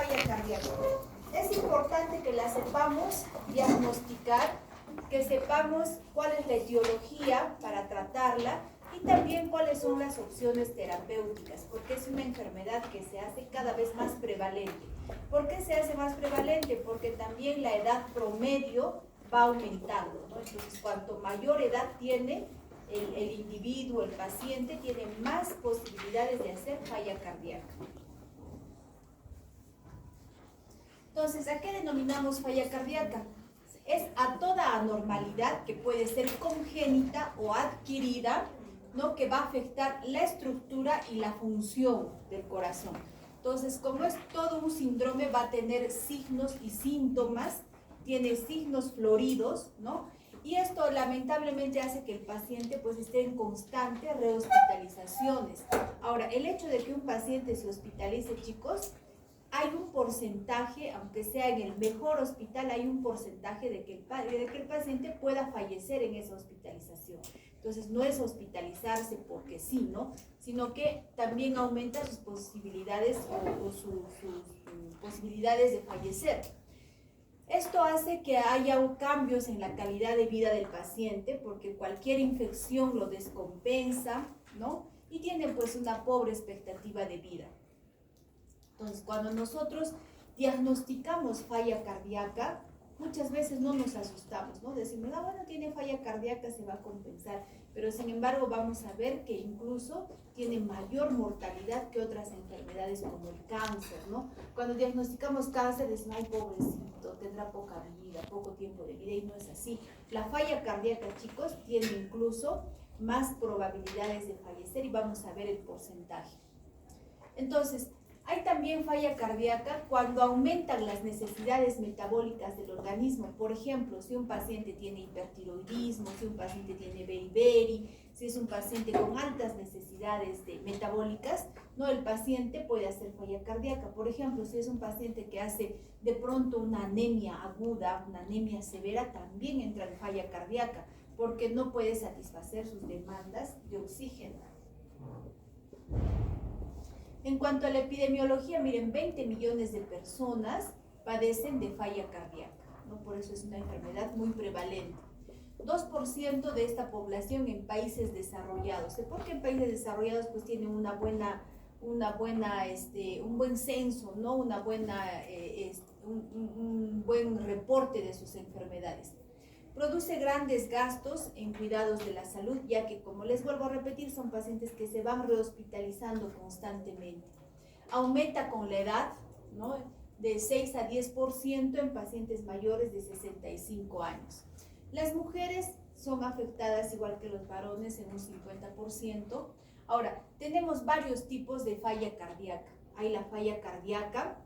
falla cardíaca. Es importante que la sepamos diagnosticar, que sepamos cuál es la etiología para tratarla y también cuáles son las opciones terapéuticas, porque es una enfermedad que se hace cada vez más prevalente. ¿Por qué se hace más prevalente? Porque también la edad promedio va aumentando, ¿no? Entonces, cuanto mayor edad tiene el individuo, el paciente, tiene más posibilidades de hacer falla cardíaca. Entonces, ¿a qué denominamos falla cardíaca? Es a toda anormalidad que puede ser congénita o adquirida, ¿no? Que va a afectar la estructura y la función del corazón. Entonces, como es todo un síndrome, va a tener signos y síntomas, tiene signos floridos, ¿no? Y esto lamentablemente hace que el paciente pues esté en constante rehospitalizaciones. Ahora, el hecho de que un paciente se hospitalice, chicos, hay un porcentaje, aunque sea en el mejor hospital, hay un porcentaje de que el paciente pueda fallecer en esa hospitalización. Entonces, no es hospitalizarse porque sí, ¿no? Sino que también aumenta sus posibilidades o sus posibilidades de fallecer. Esto hace que haya cambios en la calidad de vida del paciente porque cualquier infección lo descompensa, ¿no? Y tiene pues una pobre expectativa de vida. Entonces, cuando nosotros diagnosticamos falla cardíaca, muchas veces no nos asustamos, ¿no? Decimos, ah, bueno, tiene falla cardíaca, se va a compensar. Pero sin embargo, vamos a ver que incluso tiene mayor mortalidad que otras enfermedades como el cáncer, ¿no? Cuando diagnosticamos cáncer, decimos, ay, pobrecito, tendrá poca vida, poco tiempo de vida, y no es así. La falla cardíaca, chicos, tiene incluso más probabilidades de fallecer y vamos a ver el porcentaje. Entonces, hay también falla cardíaca cuando aumentan las necesidades metabólicas del organismo. Por ejemplo, si un paciente tiene hipertiroidismo, si un paciente tiene beriberi, si es un paciente con altas necesidades metabólicas, ¿no? El paciente puede hacer falla cardíaca. Por ejemplo, si es un paciente que hace de pronto una anemia aguda, una anemia severa, también entra en falla cardíaca porque no puede satisfacer sus demandas de oxígeno. En cuanto a la epidemiología, miren, 20 millones de personas padecen de falla cardíaca, ¿no? Por eso es una enfermedad muy prevalente. 2% de esta población en países desarrollados. ¿Por qué en países desarrollados pues tienen un buen censo, ¿no? Un buen reporte de sus enfermedades? Produce grandes gastos en cuidados de la salud, ya que, como les vuelvo a repetir, son pacientes que se van rehospitalizando constantemente. Aumenta con la edad, ¿no? De 6 a 10% en pacientes mayores de 65 años. Las mujeres son afectadas igual que los varones en un 50%. Ahora, tenemos varios tipos de falla cardíaca. Hay la falla cardíaca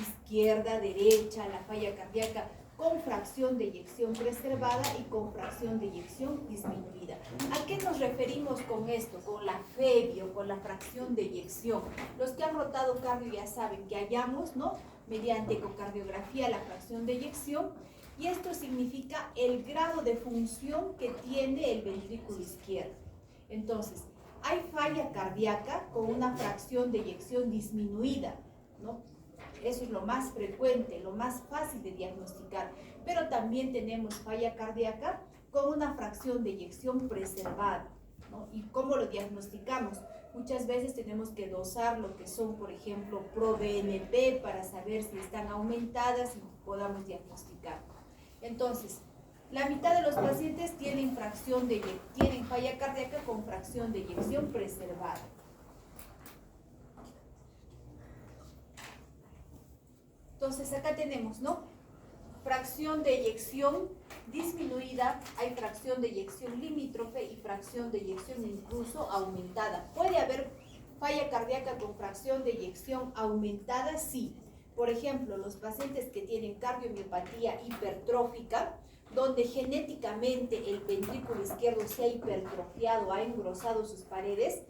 izquierda, derecha, la falla cardíaca con fracción de eyección preservada y con fracción de eyección disminuida. ¿A qué nos referimos con esto? Con la FEBI, con la fracción de eyección. Los que han rotado cardio ya saben que hallamos, ¿no? Mediante ecocardiografía la fracción de eyección, y esto significa el grado de función que tiene el ventrículo izquierdo. Entonces, hay falla cardíaca con una fracción de eyección disminuida, ¿no? Eso es lo más frecuente, lo más fácil de diagnosticar. Pero también tenemos falla cardíaca con una fracción de eyección preservada, ¿no? ¿Y cómo lo diagnosticamos? Muchas veces tenemos que dosar lo que son, por ejemplo, ProBNP para saber si están aumentadas y podamos diagnosticar. Entonces, la mitad de los pacientes tienen falla cardíaca con fracción de eyección preservada. Entonces, acá tenemos, ¿no? Fracción de eyección disminuida, hay fracción de eyección limítrofe y fracción de eyección incluso aumentada. ¿Puede haber falla cardíaca con fracción de eyección aumentada? Sí. Por ejemplo, los pacientes que tienen cardiomiopatía hipertrófica, donde genéticamente el ventrículo izquierdo se ha hipertrofiado, ha engrosado sus paredes,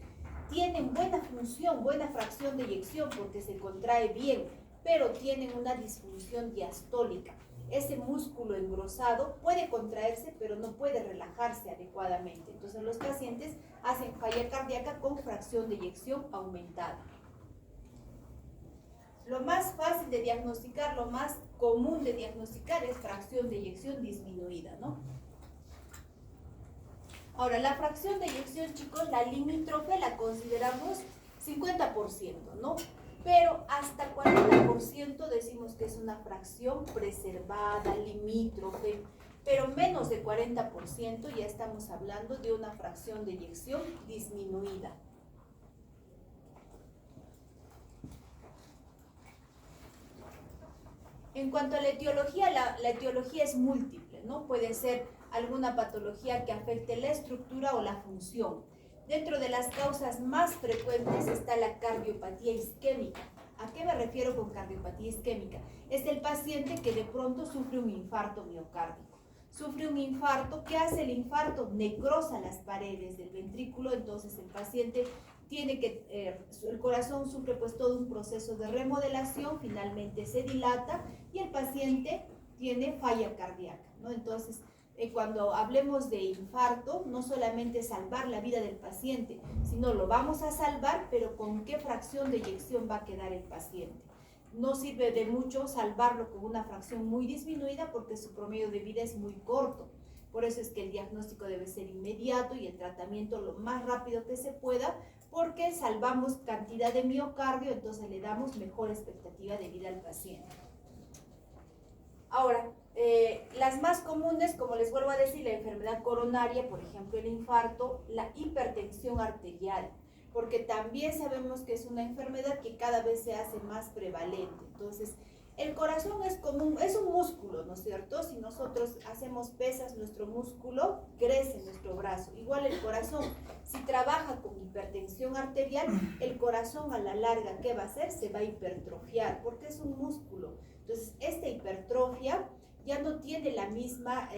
tienen buena función, buena fracción de eyección porque se contrae bien, pero tienen una disfunción diastólica. Ese músculo engrosado puede contraerse, pero no puede relajarse adecuadamente. Entonces, los pacientes hacen falla cardíaca con fracción de eyección aumentada. Lo más fácil de diagnosticar, lo más común de diagnosticar es fracción de eyección disminuida, ¿no? Ahora, la fracción de eyección, chicos, la limítrofe la consideramos 50%, ¿no? Pero hasta 40% decimos que es una fracción preservada, limítrofe, pero menos de 40% ya estamos hablando de una fracción de eyección disminuida. En cuanto a la etiología, la etiología es múltiple, ¿no? Puede ser alguna patología que afecte la estructura o la función. Dentro de las causas más frecuentes está la cardiopatía isquémica. ¿A qué me refiero con cardiopatía isquémica? Es el paciente que de pronto sufre un infarto miocárdico. Sufre un infarto. ¿Qué hace el infarto? Necrosa las paredes del ventrículo, entonces el paciente tiene que, el corazón sufre pues todo un proceso de remodelación, finalmente se dilata y el paciente tiene falla cardíaca, ¿no? Entonces, cuando hablemos de infarto, no solamente salvar la vida del paciente, sino lo vamos a salvar, pero con qué fracción de eyección va a quedar el paciente. No sirve de mucho salvarlo con una fracción muy disminuida porque su promedio de vida es muy corto. Por eso es que el diagnóstico debe ser inmediato y el tratamiento lo más rápido que se pueda, porque salvamos cantidad de miocardio, entonces le damos mejor expectativa de vida al paciente. Ahora, las más comunes, como les vuelvo a decir, la enfermedad coronaria, por ejemplo el infarto, la hipertensión arterial, porque también sabemos que es una enfermedad que cada vez se hace más prevalente. Entonces, el corazón es un músculo, ¿no es cierto? Si nosotros hacemos pesas, nuestro músculo crece en nuestro brazo. Igual el corazón, si trabaja con hipertensión arterial, el corazón a la larga, ¿qué va a hacer? Se va a hipertrofiar, porque es un músculo. Entonces, esta hipertrofia ya no tiene la misma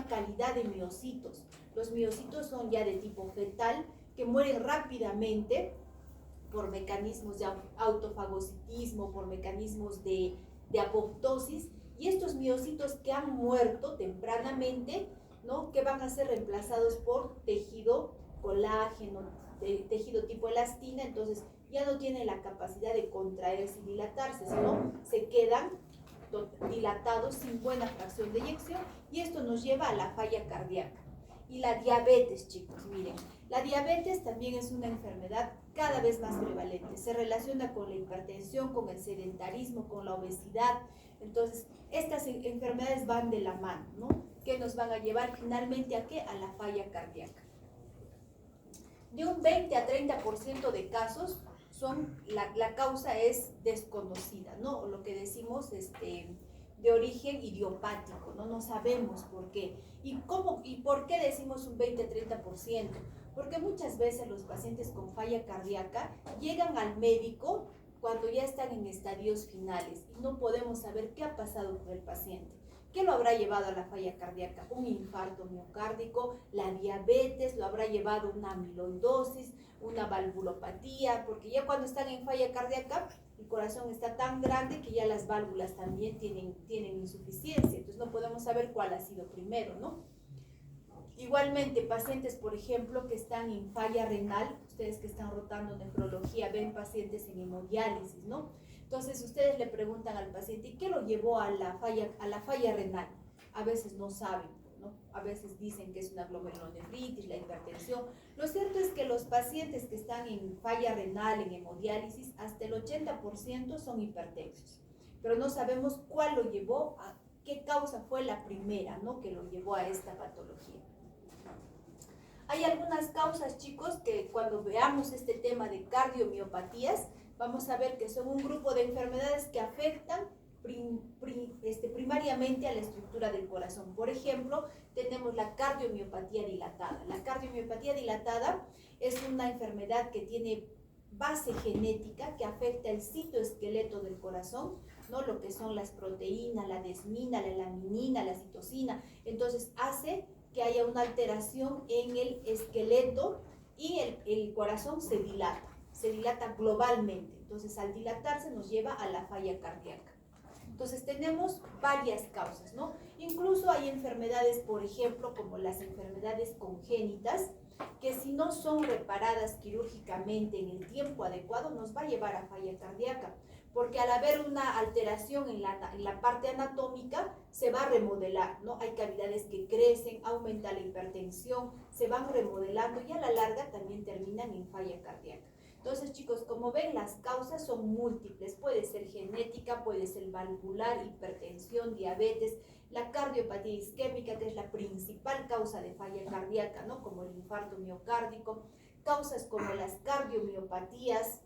calidad de miocitos. Los miocitos son ya de tipo fetal, que mueren rápidamente por mecanismos de autofagocitismo, por mecanismos de apoptosis, y estos miocitos que han muerto tempranamente, ¿no? Que van a ser reemplazados por tejido colágeno, tejido tipo elastina, entonces ya no tienen la capacidad de contraerse y dilatarse, sino se quedan dilatados sin buena fracción de eyección, y esto nos lleva a la falla cardíaca. Y la diabetes, chicos, miren, la diabetes también es una enfermedad cada vez más prevalente. Se relaciona con la hipertensión, con el sedentarismo, con la obesidad. Entonces, estas enfermedades van de la mano, ¿no? Que nos van a llevar finalmente ¿a qué? A la falla cardíaca. De un 20 a 30% de casos la causa es desconocida, ¿no? O lo que decimos de origen idiopático, ¿no? No sabemos por qué. ¿Y por qué decimos un 20-30%? Porque muchas veces los pacientes con falla cardíaca llegan al médico cuando ya están en estadios finales y no podemos saber qué ha pasado con el paciente. ¿Qué lo habrá llevado a la falla cardíaca? Un infarto miocárdico, la diabetes, lo habrá llevado una amiloidosis, una valvulopatía, porque ya cuando están en falla cardíaca, el corazón está tan grande que ya las válvulas también tienen insuficiencia, entonces no podemos saber cuál ha sido primero, ¿no? Igualmente, pacientes, por ejemplo, que están en falla renal, ustedes que están rotando nefrología, ven pacientes en hemodiálisis, ¿no? Entonces, ustedes le preguntan al paciente, ¿y qué lo llevó a la falla renal? A veces no saben, ¿no? A veces dicen que es una glomerulonefritis, la hipertensión. Lo cierto es que los pacientes que están en falla renal, en hemodiálisis, hasta el 80% son hipertensos. Pero no sabemos cuál lo llevó, qué causa fue la primera, ¿no? Que lo llevó a esta patología. Hay algunas causas, chicos, que cuando veamos este tema de cardiomiopatías, vamos a ver que son un grupo de enfermedades que afectan primariamente a la estructura del corazón. Por ejemplo, tenemos la cardiomiopatía dilatada. La cardiomiopatía dilatada es una enfermedad que tiene base genética, que afecta el citoesqueleto del corazón, ¿no? Lo que son las proteínas, la desmina, la laminina, la citosina. Entonces hace que haya una alteración en el esqueleto y el corazón se dilata globalmente. Entonces, al dilatarse nos lleva a la falla cardíaca. Entonces, tenemos varias causas, ¿no? Incluso hay enfermedades, por ejemplo, como las enfermedades congénitas, que si no son reparadas quirúrgicamente en el tiempo adecuado, nos va a llevar a falla cardíaca, porque al haber una alteración en la parte anatómica, se va a remodelar, ¿no? Hay cavidades que crecen, aumenta la hipertensión, se van remodelando y a la larga también terminan en falla cardíaca. Entonces, chicos, como ven, las causas son múltiples. Puede ser genética, puede ser valvular, hipertensión, diabetes, la cardiopatía isquémica, que es la principal causa de falla cardíaca, ¿no? Como el infarto miocárdico, causas como las cardiomiopatías,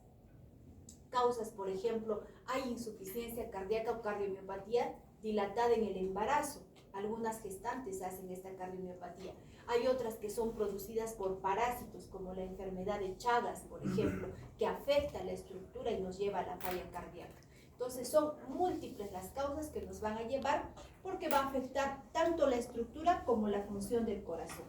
causas, por ejemplo, hay insuficiencia cardíaca o cardiomiopatía dilatada en el embarazo. Algunas gestantes hacen esta cardiomiopatía. Hay otras que son producidas por parásitos, como la enfermedad de Chagas, por ejemplo, que afecta la estructura y nos lleva a la falla cardíaca. Entonces son múltiples las causas que nos van a llevar, porque va a afectar tanto la estructura como la función del corazón.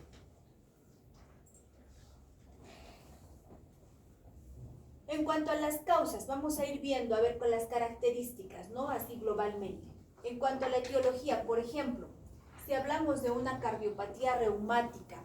En cuanto a las causas, vamos a ir viendo, a ver con las características, ¿no? Así globalmente. En cuanto a la etiología, por ejemplo, si hablamos de una cardiopatía reumática,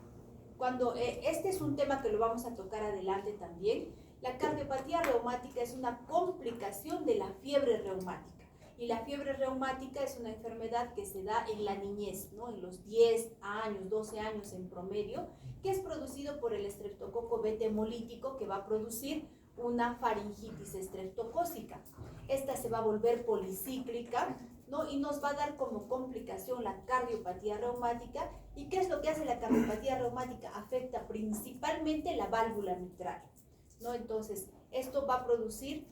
este es un tema que lo vamos a tocar adelante también. La cardiopatía reumática es una complicación de la fiebre reumática. Y la fiebre reumática es una enfermedad que se da en la niñez, ¿no? En los 10 años, 12 años en promedio, que es producido por el estreptococo beta hemolítico, que va a producir una faringitis estreptocócica. Esta se va a volver policíclica, ¿no? Y nos va a dar como complicación la cardiopatía reumática. ¿Y qué es lo que hace la cardiopatía reumática? Afecta principalmente la válvula mitral, ¿no? Entonces, esto va a producir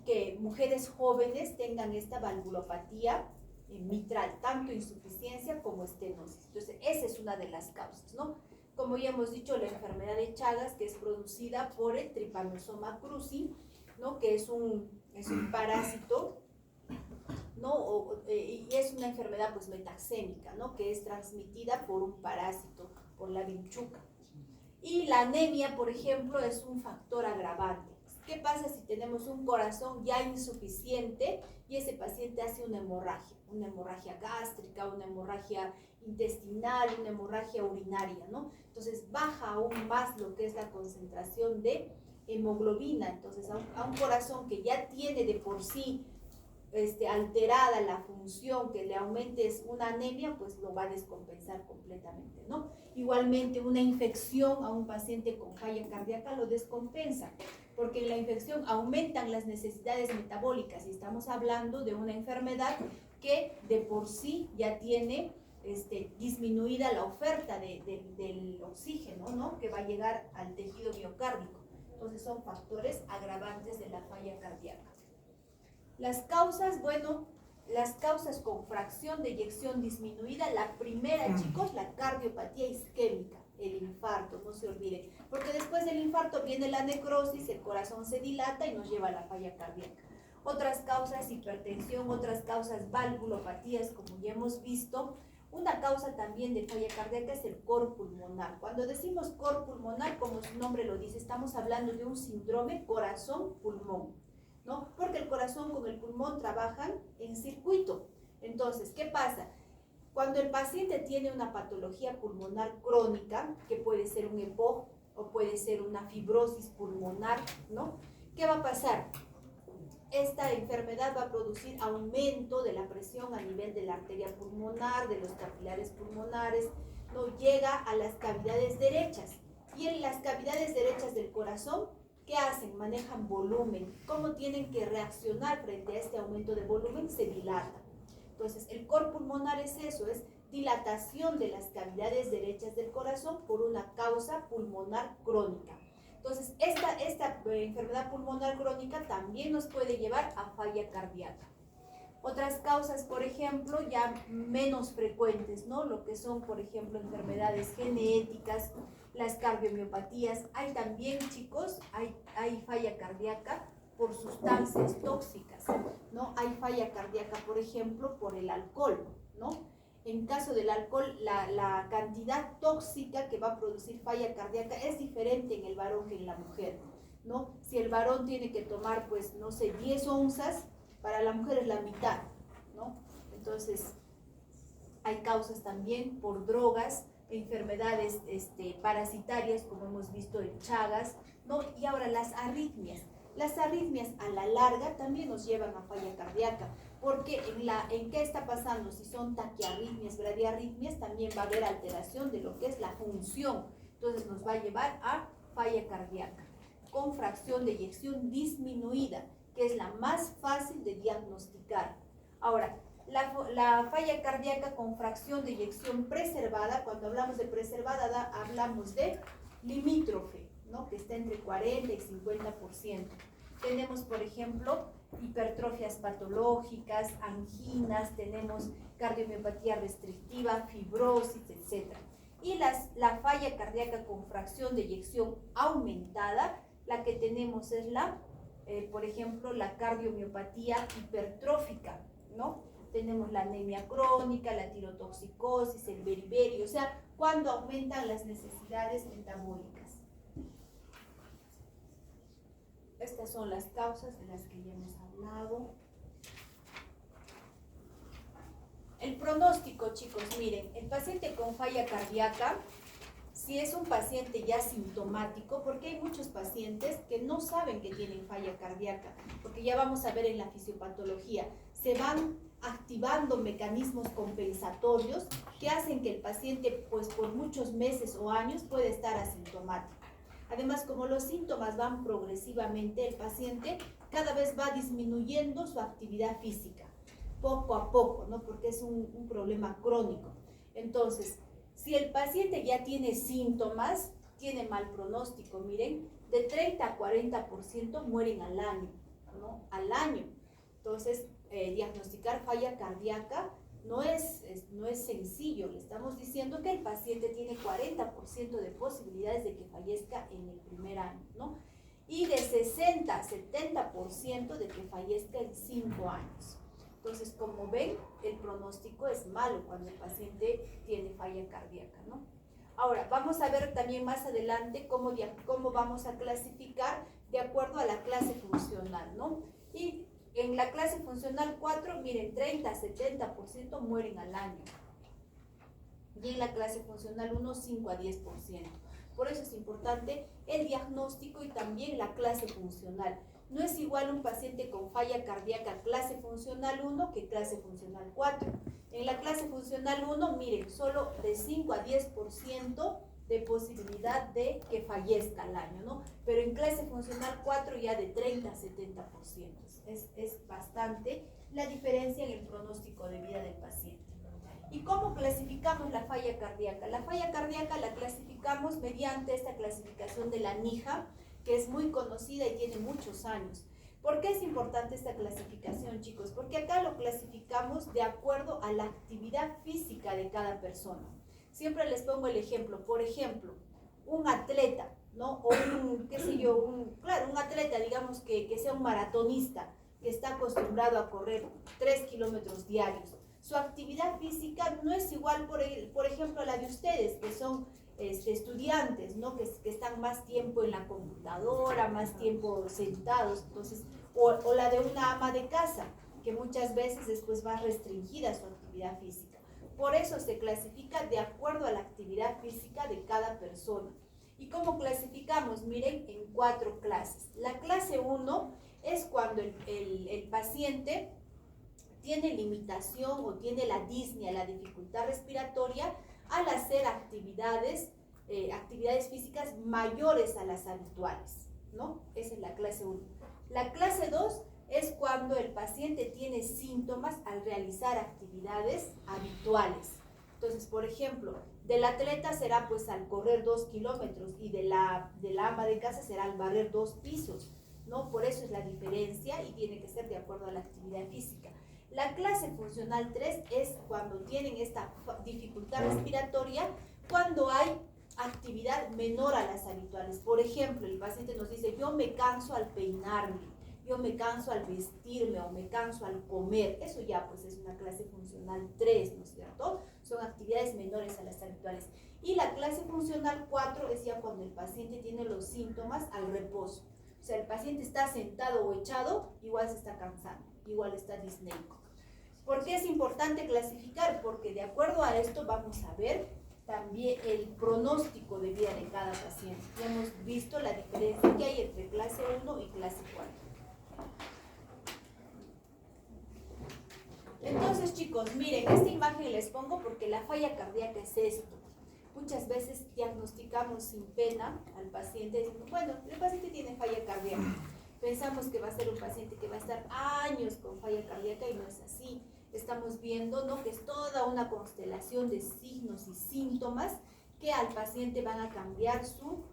que mujeres jóvenes tengan esta valvulopatía mitral, tanto insuficiencia como estenosis. Entonces, esa es una de las causas, ¿no? Como ya hemos dicho, la enfermedad de Chagas, que es producida por el Trypanosoma cruzi, ¿no? Que es un parásito, ¿no? Y es una enfermedad pues metaxémica, ¿no? Que es transmitida por un parásito, por la vinchuca. Y la anemia, por ejemplo, es un factor agravante. ¿Qué pasa si tenemos un corazón ya insuficiente y ese paciente hace una hemorragia gástrica, una hemorragia intestinal, una hemorragia urinaria, ¿no? Entonces baja aún más lo que es la concentración de hemoglobina. Entonces a un corazón que ya tiene de por sí alterada la función, que le aumentes una anemia, pues lo va a descompensar completamente, ¿no? Igualmente una infección a un paciente con falla cardíaca lo descompensa, porque en la infección aumentan las necesidades metabólicas y estamos hablando de una enfermedad que de por sí ya tiene disminuida la oferta del oxígeno, ¿no? Que va a llegar al tejido miocárdico. Entonces son factores agravantes de la falla cardíaca. Las causas, bueno, las causas con fracción de eyección disminuida, la primera, chicos, la cardiopatía isquémica, el infarto, no se olviden, porque después del infarto viene la necrosis, el corazón se dilata y nos lleva a la falla cardíaca. Otras causas, hipertensión, otras causas, valvulopatías, como ya hemos visto. Una causa también de falla cardíaca es el cor pulmonar. Cuando decimos cor pulmonar, como su nombre lo dice, estamos hablando de un síndrome corazón-pulmón, ¿no? Porque el corazón con el pulmón trabajan en circuito. Entonces, ¿qué pasa? Cuando el paciente tiene una patología pulmonar crónica, que puede ser un EPOC o puede ser una fibrosis pulmonar, ¿no? ¿Qué va a pasar? Esta enfermedad va a producir aumento de la presión a nivel de la arteria pulmonar, de los capilares pulmonares, ¿no? Llega a las cavidades derechas. Y en las cavidades derechas del corazón, ¿qué hacen? Manejan volumen. ¿Cómo tienen que reaccionar frente a este aumento de volumen? Se dilatan. Entonces, el cor pulmonar es eso, es dilatación de las cavidades derechas del corazón por una causa pulmonar crónica. Entonces, esta enfermedad pulmonar crónica también nos puede llevar a falla cardíaca. Otras causas, por ejemplo, ya menos frecuentes, ¿no? Lo que son, por ejemplo, enfermedades genéticas, las cardiomiopatías. Hay también, chicos, hay falla cardíaca por sustancias tóxicas, ¿no? Hay falla cardíaca, por ejemplo, por el alcohol, ¿no? En caso del alcohol, la cantidad tóxica que va a producir falla cardíaca es diferente en el varón que en la mujer, ¿no? Si el varón tiene que tomar, pues, no sé, 10 onzas, para la mujer es la mitad, ¿no? Entonces, hay causas también por drogas, enfermedades parasitarias, como hemos visto en Chagas, ¿no? Y ahora las arritmias. Las arritmias a la larga también nos llevan a falla cardíaca, porque en qué está pasando, si son taquiarritmias, bradiarritmias, también va a haber alteración de lo que es la función, entonces nos va a llevar a falla cardíaca, con fracción de eyección disminuida, que es la más fácil de diagnosticar. Ahora, la falla cardíaca con fracción de eyección preservada, cuando hablamos de preservada, hablamos de limítrofe, ¿no? Que está entre 40 y 50%. Tenemos, por ejemplo, hipertrofias patológicas, anginas, tenemos cardiomiopatía restrictiva, fibrosis, etc. Y la falla cardíaca con fracción de eyección aumentada, la que tenemos es por ejemplo, la cardiomiopatía hipertrófica, ¿no? Tenemos la anemia crónica, la tirotoxicosis, el beriberi, o sea, cuando aumentan las necesidades metabólicas. Estas son las causas de las que ya hemos hablado. El pronóstico, chicos, miren, el paciente con falla cardíaca, si es un paciente ya sintomático, porque hay muchos pacientes que no saben que tienen falla cardíaca, porque ya vamos a ver en la fisiopatología, se van activando mecanismos compensatorios que hacen que el paciente, pues por muchos meses o años, puede estar asintomático. Además, como los síntomas van progresivamente, el paciente cada vez va disminuyendo su actividad física, poco a poco, ¿no? Porque es un problema crónico. Entonces, si el paciente ya tiene síntomas, tiene mal pronóstico, miren, de 30 a 40% mueren al año, ¿no? Al año. Entonces, diagnosticar falla cardíaca no es sencillo. Le estamos diciendo que el paciente tiene 40% de posibilidades de que fallezca en el primer año, ¿no? Y de 60 a 70% de que fallezca en 5 años. Entonces, como ven, el pronóstico es malo cuando el paciente tiene falla cardíaca, ¿no? Ahora, vamos a ver también más adelante cómo vamos a clasificar de acuerdo a la clase funcional, ¿no? Y en la clase funcional 4, miren, 30 a 70% mueren al año. Y en la clase funcional 1, 5 a 10%. Por eso es importante el diagnóstico y también la clase funcional. No es igual un paciente con falla cardíaca clase funcional 1 que clase funcional 4. En la clase funcional 1, miren, solo de 5 a 10% de posibilidad de que fallezca al año, ¿no? Pero en clase funcional 4 ya de 30 a 70%. Es bastante la diferencia en el pronóstico de vida del paciente. ¿Y cómo clasificamos la falla cardíaca? La falla cardíaca la clasificamos mediante esta clasificación de la NIJA, que es muy conocida y tiene muchos años. ¿Por qué es importante esta clasificación, chicos? Porque acá lo clasificamos de acuerdo a la actividad física de cada persona. Siempre les pongo el ejemplo. Por ejemplo, un atleta, ¿no? O un atleta, digamos que sea un maratonista, que está acostumbrado a correr 3 kilómetros diarios. Su actividad física no es igual, por ejemplo, a la de ustedes, que son estudiantes, ¿no? Que están más tiempo en la computadora, más tiempo sentados, entonces, o la de una ama de casa, que muchas veces después va restringida su actividad física. Por eso se clasifica de acuerdo a la actividad física de cada persona. ¿Y cómo clasificamos? Miren, en 4 clases. La clase 1 es cuando el paciente tiene limitación o tiene la disnea, la dificultad respiratoria, al hacer actividades físicas mayores a las habituales, ¿no? Esa es la clase 1. La clase 2 es cuando el paciente tiene síntomas al realizar actividades habituales. Entonces, por ejemplo, del atleta será pues al correr 2 kilómetros y de la ama de casa será al barrer 2 pisos, ¿no? Por eso es la diferencia y tiene que ser de acuerdo a la actividad física. La clase funcional 3 es cuando tienen esta dificultad respiratoria, cuando hay actividad menor a las habituales. Por ejemplo, el paciente nos dice, yo me canso al peinarme, yo me canso al vestirme o me canso al comer. Eso ya pues es una clase funcional 3, ¿no es cierto? Son actividades menores a las habituales. Y la clase funcional 4 es ya cuando el paciente tiene los síntomas al reposo. O sea, el paciente está sentado o echado, igual se está cansando, igual está disneico. ¿Por qué es importante clasificar? Porque de acuerdo a esto vamos a ver también el pronóstico de vida de cada paciente. Ya hemos visto la diferencia que hay entre clase 1 y clase 4. Entonces, chicos, miren, esta imagen les pongo porque la falla cardíaca es esto. Muchas veces diagnosticamos sin pena al paciente diciendo, bueno, el paciente tiene falla cardíaca. Pensamos que va a ser un paciente que va a estar años con falla cardíaca y no es así. Estamos viendo, ¿no?, que es toda una constelación de signos y síntomas que al paciente van a cambiar su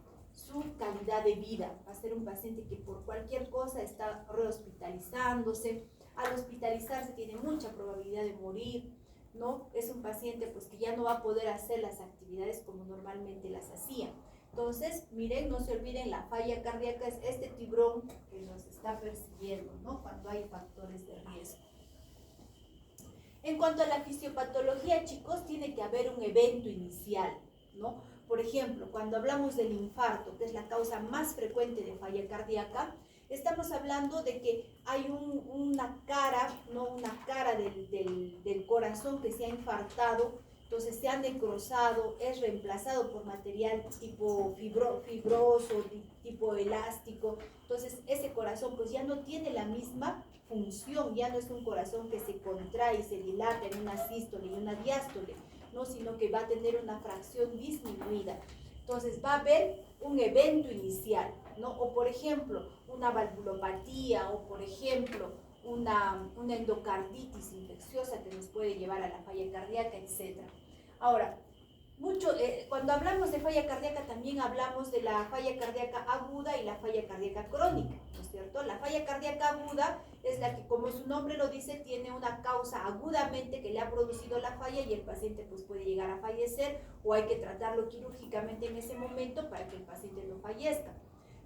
calidad de vida. Va a ser un paciente que por cualquier cosa está rehospitalizándose. Al hospitalizarse tiene mucha probabilidad de morir, ¿no? Es un paciente pues que ya no va a poder hacer las actividades como normalmente las hacía. Entonces, miren, no se olviden, la falla cardíaca es este tiburón que nos está persiguiendo, ¿no?, cuando hay factores de riesgo. En cuanto a la fisiopatología, chicos, tiene que haber un evento inicial, ¿no? Por ejemplo, cuando hablamos del infarto, que es la causa más frecuente de falla cardíaca, estamos hablando de que hay una cara, ¿no?, una cara del corazón que se ha infartado, entonces se ha necrosado, es reemplazado por material tipo fibroso, tipo elástico. Entonces ese corazón pues ya no tiene la misma función, ya no es un corazón que se contrae y se dilata en una sístole y una diástole, ¿no?, sino que va a tener una fracción disminuida. Entonces va a haber un evento inicial, ¿no? O por ejemplo, una valvulopatía, o por ejemplo, una endocarditis infecciosa que nos puede llevar a la falla cardíaca, etc. Ahora, cuando hablamos de falla cardíaca también hablamos de la falla cardíaca aguda y la falla cardíaca crónica, ¿no es cierto? La falla cardíaca aguda es la que, como su nombre lo dice, tiene una causa agudamente que le ha producido la falla y el paciente pues puede llegar a fallecer, o hay que tratarlo quirúrgicamente en ese momento para que el paciente no fallezca.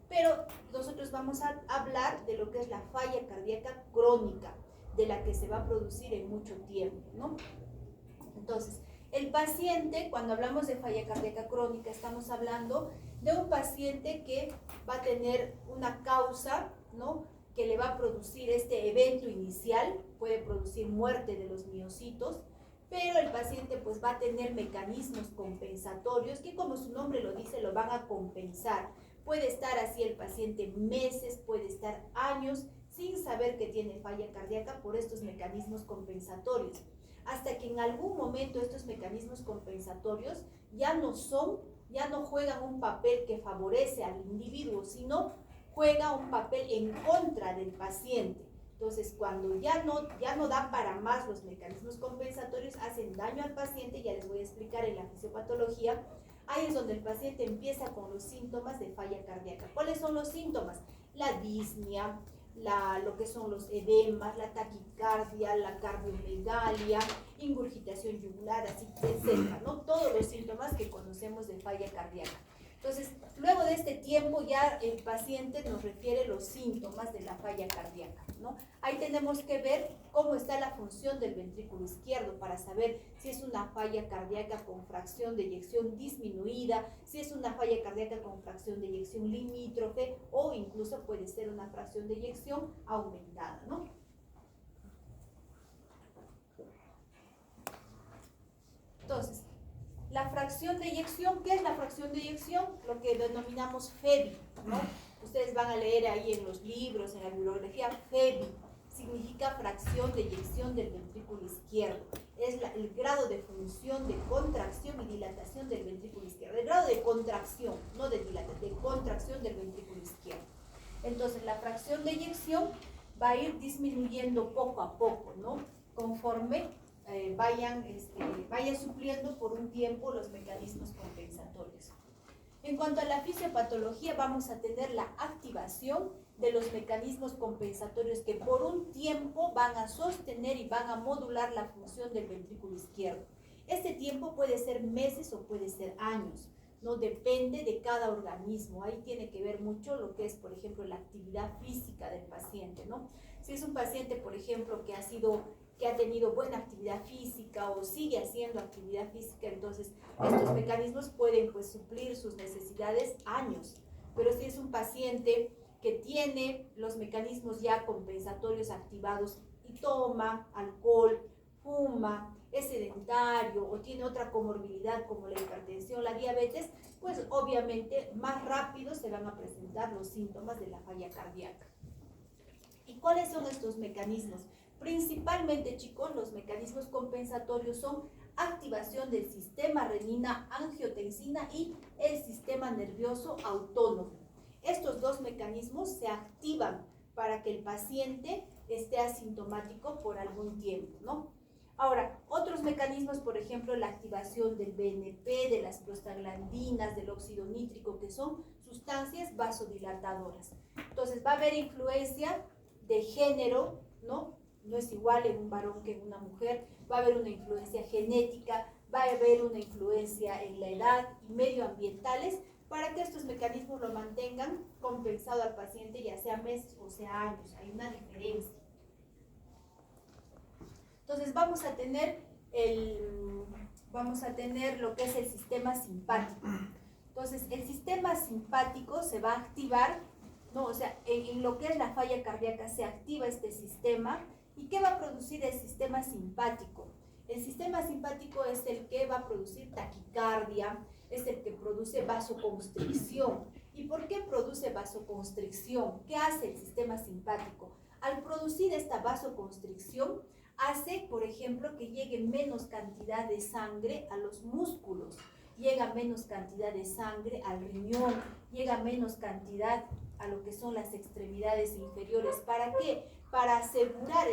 Pero nosotros vamos a hablar de lo que es la falla cardíaca crónica, de la que se va a producir en mucho tiempo, ¿no? Entonces, el paciente, cuando hablamos de falla cardíaca crónica, estamos hablando de un paciente que va a tener una causa, ¿no?, que le va a producir este evento inicial, puede producir muerte de los miocitos, pero el paciente pues va a tener mecanismos compensatorios que, como su nombre lo dice, lo van a compensar. Puede estar así el paciente meses, puede estar años sin saber que tiene falla cardíaca por estos mecanismos compensatorios, hasta que en algún momento estos mecanismos compensatorios ya no juegan un papel que favorece al individuo, sino juega un papel en contra del paciente. Entonces, cuando ya no da para más los mecanismos compensatorios, hacen daño al paciente, ya les voy a explicar en la fisiopatología. Ahí es donde el paciente empieza con los síntomas de falla cardíaca. ¿Cuáles son los síntomas? La disnea, lo que son los edemas, la taquicardia, la cardiomegalia, ingurgitación yugular, así, etc., ¿no? Todos los síntomas que conocemos de falla cardíaca. Entonces, luego de este tiempo ya el paciente nos refiere los síntomas de la falla cardíaca, ¿no? Ahí tenemos que ver cómo está la función del ventrículo izquierdo para saber si es una falla cardíaca con fracción de eyección disminuida, si es una falla cardíaca con fracción de eyección limítrofe, o incluso puede ser una fracción de eyección aumentada, ¿no? Entonces, la fracción de eyección, ¿qué es la fracción de eyección? Lo que denominamos FEBI, ¿no? Ustedes van a leer ahí en los libros, en la bibliografía, FEBI significa fracción de eyección del ventrículo izquierdo. Es el grado de función de contracción y dilatación del ventrículo izquierdo. El grado de contracción, no de dilatación, de contracción del ventrículo izquierdo. Entonces, la fracción de eyección va a ir disminuyendo poco a poco, ¿no? Conforme vaya supliendo por un tiempo los mecanismos compensatorios. En cuanto a la fisiopatología, vamos a tener la activación de los mecanismos compensatorios que por un tiempo van a sostener y van a modular la función del ventrículo izquierdo. Este tiempo puede ser meses o puede ser años, ¿no? Depende de cada organismo. Ahí tiene que ver mucho lo que es, por ejemplo, la actividad física del paciente, ¿no? Si es un paciente, por ejemplo, que ha tenido buena actividad física o sigue haciendo actividad física, entonces estos mecanismos pueden pues suplir sus necesidades años. Pero si es un paciente que tiene los mecanismos ya compensatorios activados y toma alcohol, fuma, es sedentario o tiene otra comorbilidad como la hipertensión, la diabetes, pues obviamente más rápido se van a presentar los síntomas de la falla cardíaca. ¿Y cuáles son estos mecanismos? Principalmente, chicos, los mecanismos compensatorios son activación del sistema renina-angiotensina y el sistema nervioso autónomo. Estos dos mecanismos se activan para que el paciente esté asintomático por algún tiempo, ¿no? Ahora, otros mecanismos, por ejemplo, la activación del BNP, de las prostaglandinas, del óxido nítrico, que son sustancias vasodilatadoras. Entonces, va a haber influencia de género, ¿no? No es igual en un varón que en una mujer. Va a haber una influencia genética, va a haber una influencia en la edad y medioambientales para que estos mecanismos lo mantengan compensado al paciente, ya sea meses o sea años. Hay una diferencia. Entonces vamos a tener lo que es el sistema simpático. Entonces el sistema simpático se va a activar, ¿no? O sea, en lo que es la falla cardíaca se activa este sistema. ¿Y qué va a producir el sistema simpático? El sistema simpático es el que va a producir taquicardia, es el que produce vasoconstricción. ¿Y por qué produce vasoconstricción? ¿Qué hace el sistema simpático? Al producir esta vasoconstricción, hace, por ejemplo, que llegue menos cantidad de sangre a los músculos, llega menos cantidad de sangre al riñón, llega menos cantidad a lo que son las extremidades inferiores. ¿Para qué? Para asegurar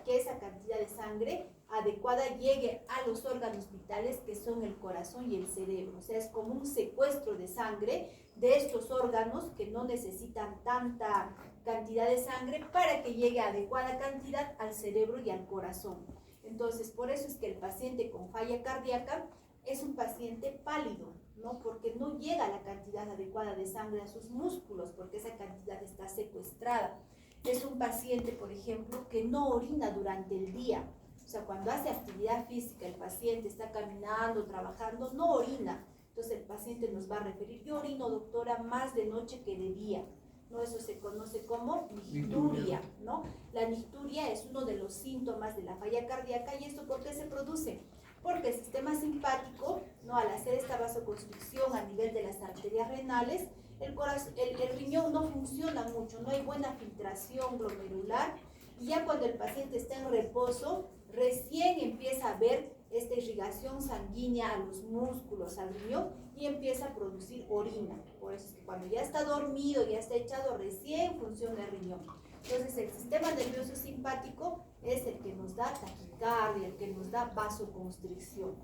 que esa cantidad de sangre adecuada llegue a los órganos vitales que son el corazón y el cerebro. O sea, es como un secuestro de sangre de estos órganos que no necesitan tanta cantidad de sangre para que llegue a adecuada cantidad al cerebro y al corazón. Entonces, por eso es que el paciente con falla cardíaca es un paciente pálido, ¿no? Porque no llega la cantidad adecuada de sangre a sus músculos, porque esa cantidad está secuestrada. Es un paciente, por ejemplo, que no orina durante el día. O sea, cuando hace actividad física, el paciente está caminando, trabajando, no orina. Entonces el paciente nos va a referir, yo orino, doctora, más de noche que de día. ¿No? Eso se conoce como nicturia, ¿no? La nicturia es uno de los síntomas de la falla cardíaca. ¿Y esto por qué se produce? Porque el sistema simpático, ¿no? Al hacer esta vasoconstricción a nivel de las arterias renales, el riñón no funciona mucho, no hay buena filtración glomerular, y ya cuando el paciente está en reposo, recién empieza a haber esta irrigación sanguínea a los músculos, al riñón, y empieza a producir orina. Por eso es que cuando ya está dormido, ya está echado, recién funciona el riñón. Entonces el sistema nervioso simpático es el que nos da taquicardia, el que nos da vasoconstricción.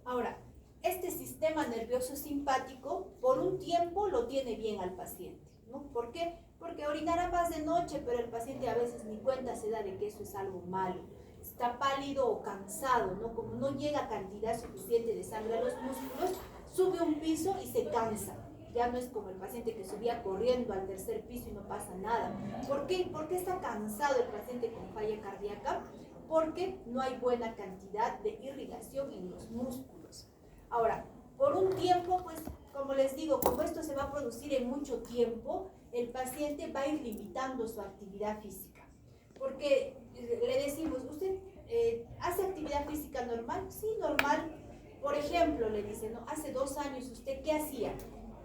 Ahora, este sistema nervioso simpático por un tiempo lo tiene bien al paciente, ¿no? ¿Por qué? Porque orinará más de noche, pero el paciente a veces ni cuenta se da de que eso es algo malo. Está pálido o cansado, ¿no? Como no llega cantidad suficiente de sangre a los músculos, sube un piso y se cansa. Ya no es como el paciente que subía corriendo al tercer piso y no pasa nada. ¿Por qué? ¿Por qué está cansado el paciente con falla cardíaca? Porque no hay buena cantidad de irrigación en los músculos. Ahora, por un tiempo, pues, como les digo, como esto se va a producir en mucho tiempo, el paciente va a ir limitando su actividad física. Porque le decimos, ¿usted hace actividad física normal? Sí, normal. Por ejemplo, le dicen, ¿no? Hace 2 años, ¿usted qué hacía?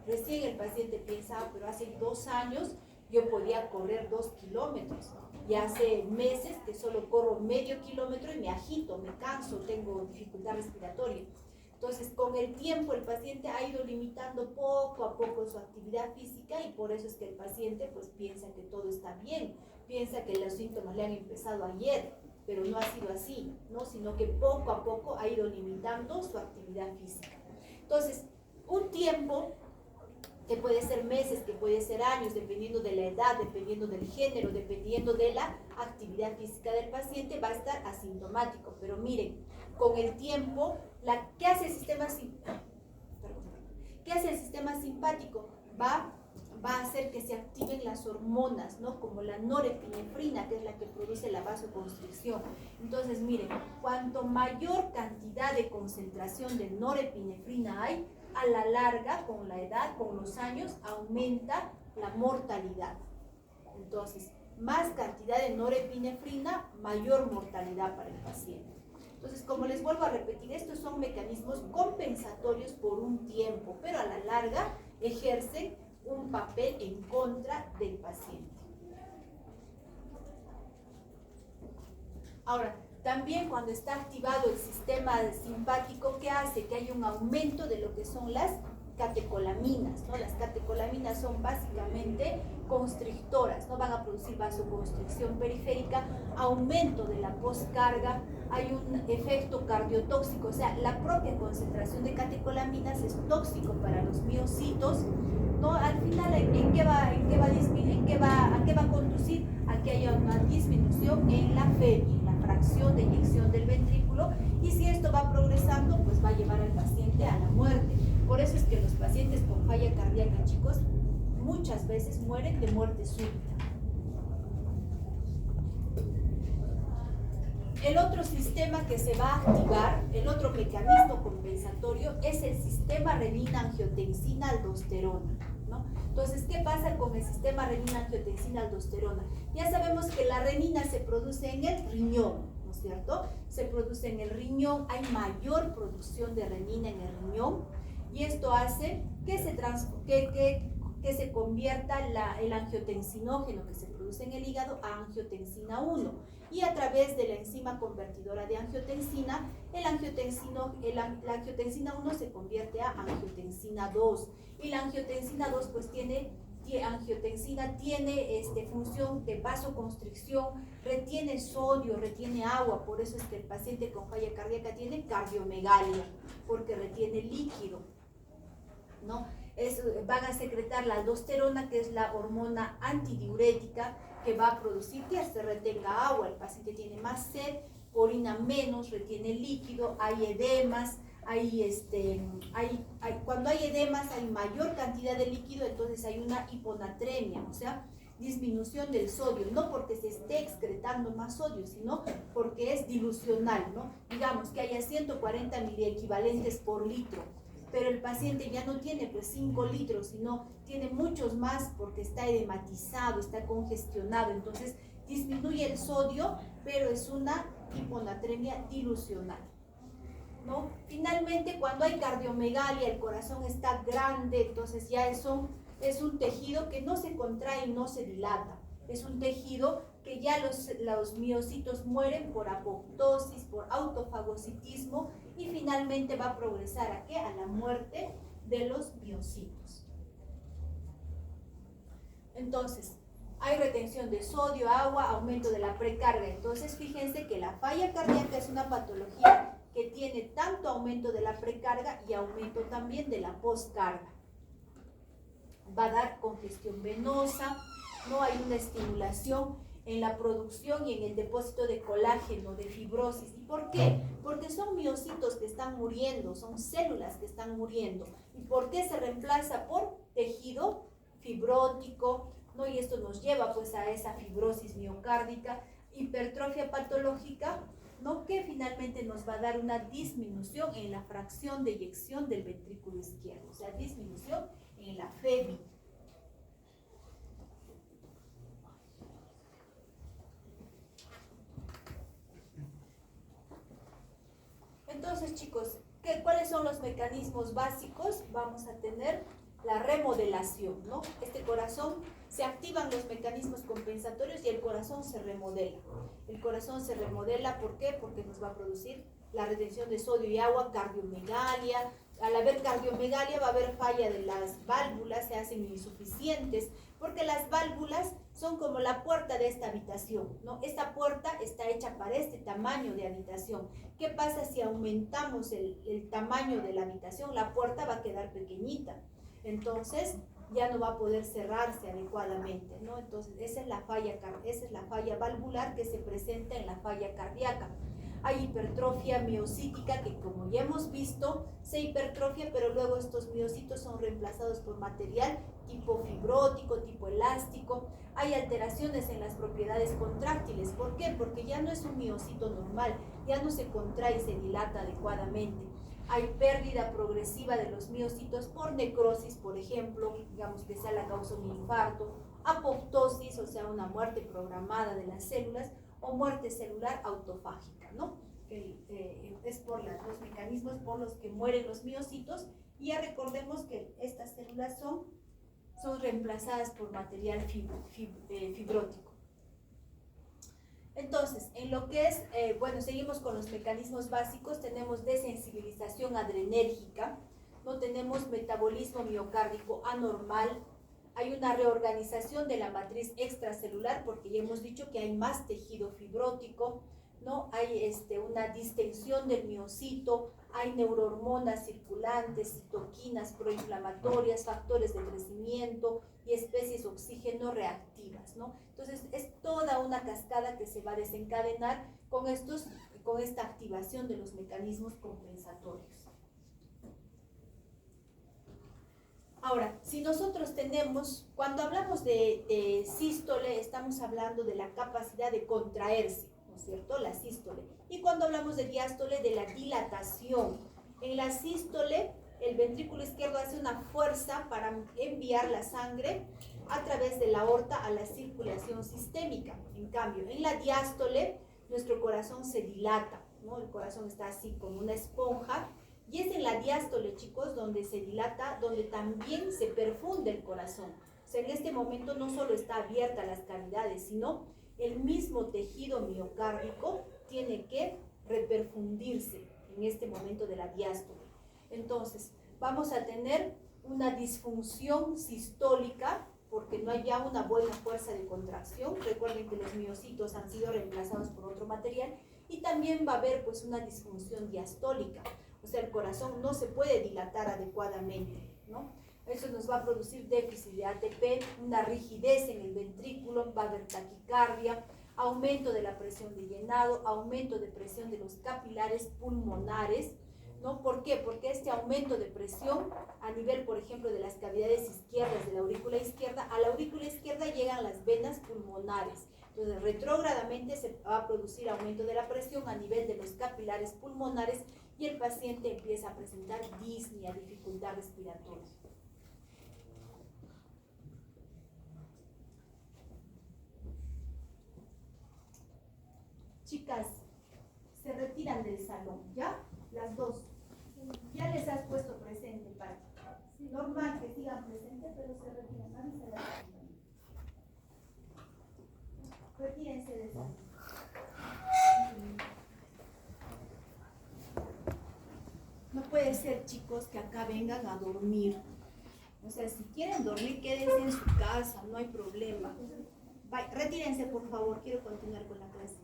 Recién el paciente piensa, pero hace 2 años yo podía correr 2 kilómetros. Y hace meses que solo corro medio kilómetro y me agito, me canso, tengo dificultad respiratoria. Entonces, con el tiempo el paciente ha ido limitando poco a poco su actividad física, y por eso es que el paciente pues piensa que todo está bien, piensa que los síntomas le han empezado ayer, pero no ha sido así, ¿no? Sino que poco a poco ha ido limitando su actividad física. Entonces, un tiempo que puede ser meses, que puede ser años, dependiendo de la edad, dependiendo del género, dependiendo de la actividad física del paciente, va a estar asintomático. Pero miren, con el tiempo, ¿qué hace el sistema simpático? Va a hacer que se activen las hormonas, ¿no? Como la norepinefrina, que es la que produce la vasoconstricción. Entonces, miren, cuanto mayor cantidad de concentración de norepinefrina hay, a la larga, con la edad, con los años, aumenta la mortalidad. Entonces, más cantidad de norepinefrina, mayor mortalidad para el paciente. Entonces, como les vuelvo a repetir, estos son mecanismos compensatorios por un tiempo, pero a la larga ejercen un papel en contra del paciente. Ahora, también cuando está activado el sistema simpático, ¿qué hace? Que haya un aumento de lo que son las catecolaminas, ¿no? Las catecolaminas son básicamente constrictoras, ¿no? Van a producir vasoconstricción periférica, aumento de la postcarga, hay un efecto cardiotóxico, o sea, la propia concentración de catecolaminas es tóxico para los miocitos, ¿no? Al final, ¿a qué va a conducir? A que haya una disminución en la FEBI, en la fracción de eyección del ventrículo, y si esto va progresando, pues va a llevar al paciente a la muerte. Por eso es que los pacientes con falla cardíaca, chicos, muchas veces mueren de muerte súbita. El otro sistema que se va a activar, el otro mecanismo compensatorio, es el sistema renina-angiotensina-aldosterona, ¿no? Entonces, ¿qué pasa con el sistema renina-angiotensina-aldosterona? Ya sabemos que la renina se produce en el riñón, ¿no es cierto? Se produce en el riñón, hay mayor producción de renina en el riñón, y esto hace que se convierta el angiotensinógeno que se produce en el hígado a angiotensina 1, y a través de la enzima convertidora de angiotensina, la angiotensina 1 se convierte a angiotensina 2, y la angiotensina 2 pues tiene función de vasoconstricción, retiene sodio, retiene agua, por eso es que el paciente con falla cardíaca tiene cardiomegalia, porque retiene líquido, ¿no? Van a secretar la aldosterona, que es la hormona antidiurética, que va a producir que se retenga agua, el paciente tiene más sed, orina menos, retiene líquido, hay edemas, cuando hay edemas hay mayor cantidad de líquido, entonces hay una hiponatremia, o sea, disminución del sodio, no porque se esté excretando más sodio, sino porque es dilucional, ¿no? Digamos que haya 140 miliequivalentes por litro, pero el paciente ya no tiene pues 5 litros, sino tiene muchos más porque está edematizado, está congestionado, entonces disminuye el sodio, pero es una hiponatremia dilucional, ¿no? Finalmente, cuando hay cardiomegalia, el corazón está grande, entonces ya es un tejido que no se contrae y no se dilata, es un tejido que ya los miocitos mueren por apoptosis, por autofagocitismo, y finalmente va a progresar ¿a qué? A la muerte de los miocitos. Entonces, hay retención de sodio, agua, aumento de la precarga. Entonces, fíjense que la falla cardíaca es una patología que tiene tanto aumento de la precarga y aumento también de la postcarga. Va a dar congestión venosa, no hay una estimulación en la producción y en el depósito de colágeno, de fibrosis. ¿Y por qué? Porque son miocitos que están muriendo, son células que están muriendo. ¿Y por qué se reemplaza por tejido fibrótico, ¿no? Y esto nos lleva pues a esa fibrosis miocárdica, hipertrofia patológica, ¿no? Que finalmente nos va a dar una disminución en la fracción de eyección del ventrículo izquierdo, o sea, disminución en la FEBI. Entonces, chicos, ¿cuáles son los mecanismos básicos? Vamos a tener la remodelación, ¿no? Este corazón, se activan los mecanismos compensatorios y el corazón se remodela. El corazón se remodela, ¿por qué? Porque nos va a producir la retención de sodio y agua, cardiomegalia. Al haber cardiomegalia va a haber falla de las válvulas, se hacen insuficientes, porque las válvulas son como la puerta de esta habitación, ¿no? Esta puerta está hecha para este tamaño de habitación. ¿Qué pasa si aumentamos el tamaño de la habitación? La puerta va a quedar pequeñita, entonces ya no va a poder cerrarse adecuadamente, ¿no? Entonces esa es la falla valvular que se presenta en la falla cardíaca. Hay hipertrofia miocítica que, como ya hemos visto, se hipertrofia, pero luego estos miocitos son reemplazados por material tipo fibrótico, tipo elástico. Hay alteraciones en las propiedades contráctiles. ¿Por qué? Porque ya no es un miocito normal, ya no se contrae y se dilata adecuadamente. Hay pérdida progresiva de los miocitos por necrosis, por ejemplo, digamos que sea la causa de un infarto, apoptosis, o sea, una muerte programada de las células, o muerte celular autofágica, ¿no? Es por los mecanismos por los que mueren los miocitos, y ya recordemos que estas células son reemplazadas por material fibrótico. Entonces, en lo que es, bueno, seguimos con los mecanismos básicos. Tenemos desensibilización adrenérgica, no tenemos metabolismo miocárdico anormal, hay una reorganización de la matriz extracelular, porque ya hemos dicho que hay más tejido fibrótico, ¿no? Hay una distensión del miocito, hay neurohormonas circulantes, citoquinas proinflamatorias, factores de crecimiento y especies oxígeno reactivas, ¿no? Entonces, es toda una cascada que se va a desencadenar con esta activación de los mecanismos compensatorios. Ahora, si nosotros tenemos, cuando hablamos de sístole, estamos hablando de la capacidad de contraerse, ¿no es cierto? La sístole. Y cuando hablamos de diástole, de la dilatación. En la sístole, el ventrículo izquierdo hace una fuerza para enviar la sangre a través de la aorta a la circulación sistémica. En cambio, en la diástole, nuestro corazón se dilata, ¿no? El corazón está así como una esponja. Y es en la diástole, chicos, donde se dilata, donde también se perfunde el corazón. O sea, en este momento no solo está abierta las cavidades, sino el mismo tejido miocárdico tiene que reperfundirse en este momento de la diástole. Entonces, vamos a tener una disfunción sistólica porque no hay ya una buena fuerza de contracción. Recuerden que los miocitos han sido reemplazados por otro material. Y también va a haber pues una disfunción diastólica. O sea, el corazón no se puede dilatar adecuadamente, ¿no? Eso nos va a producir déficit de ATP, una rigidez en el ventrículo, va a haber taquicardia, aumento de la presión de llenado, aumento de presión de los capilares pulmonares, ¿no? ¿Por qué? Porque este aumento de presión a nivel, por ejemplo, de las cavidades izquierdas de la aurícula izquierda, a la aurícula izquierda llegan las venas pulmonares. Entonces, retrógradamente se va a producir aumento de la presión a nivel de los capilares pulmonares y el paciente empieza a presentar disnea, dificultad respiratoria. Chicas, se retiran del salón, ¿ya? Las dos. Ya les has puesto presente, para normal que sigan presentes, pero se retiran. Retírense del salón. No puede ser, chicos, que acá vengan a dormir. O sea, si quieren dormir, quédense en su casa, no hay problema. Retírense, por favor, quiero continuar con la clase.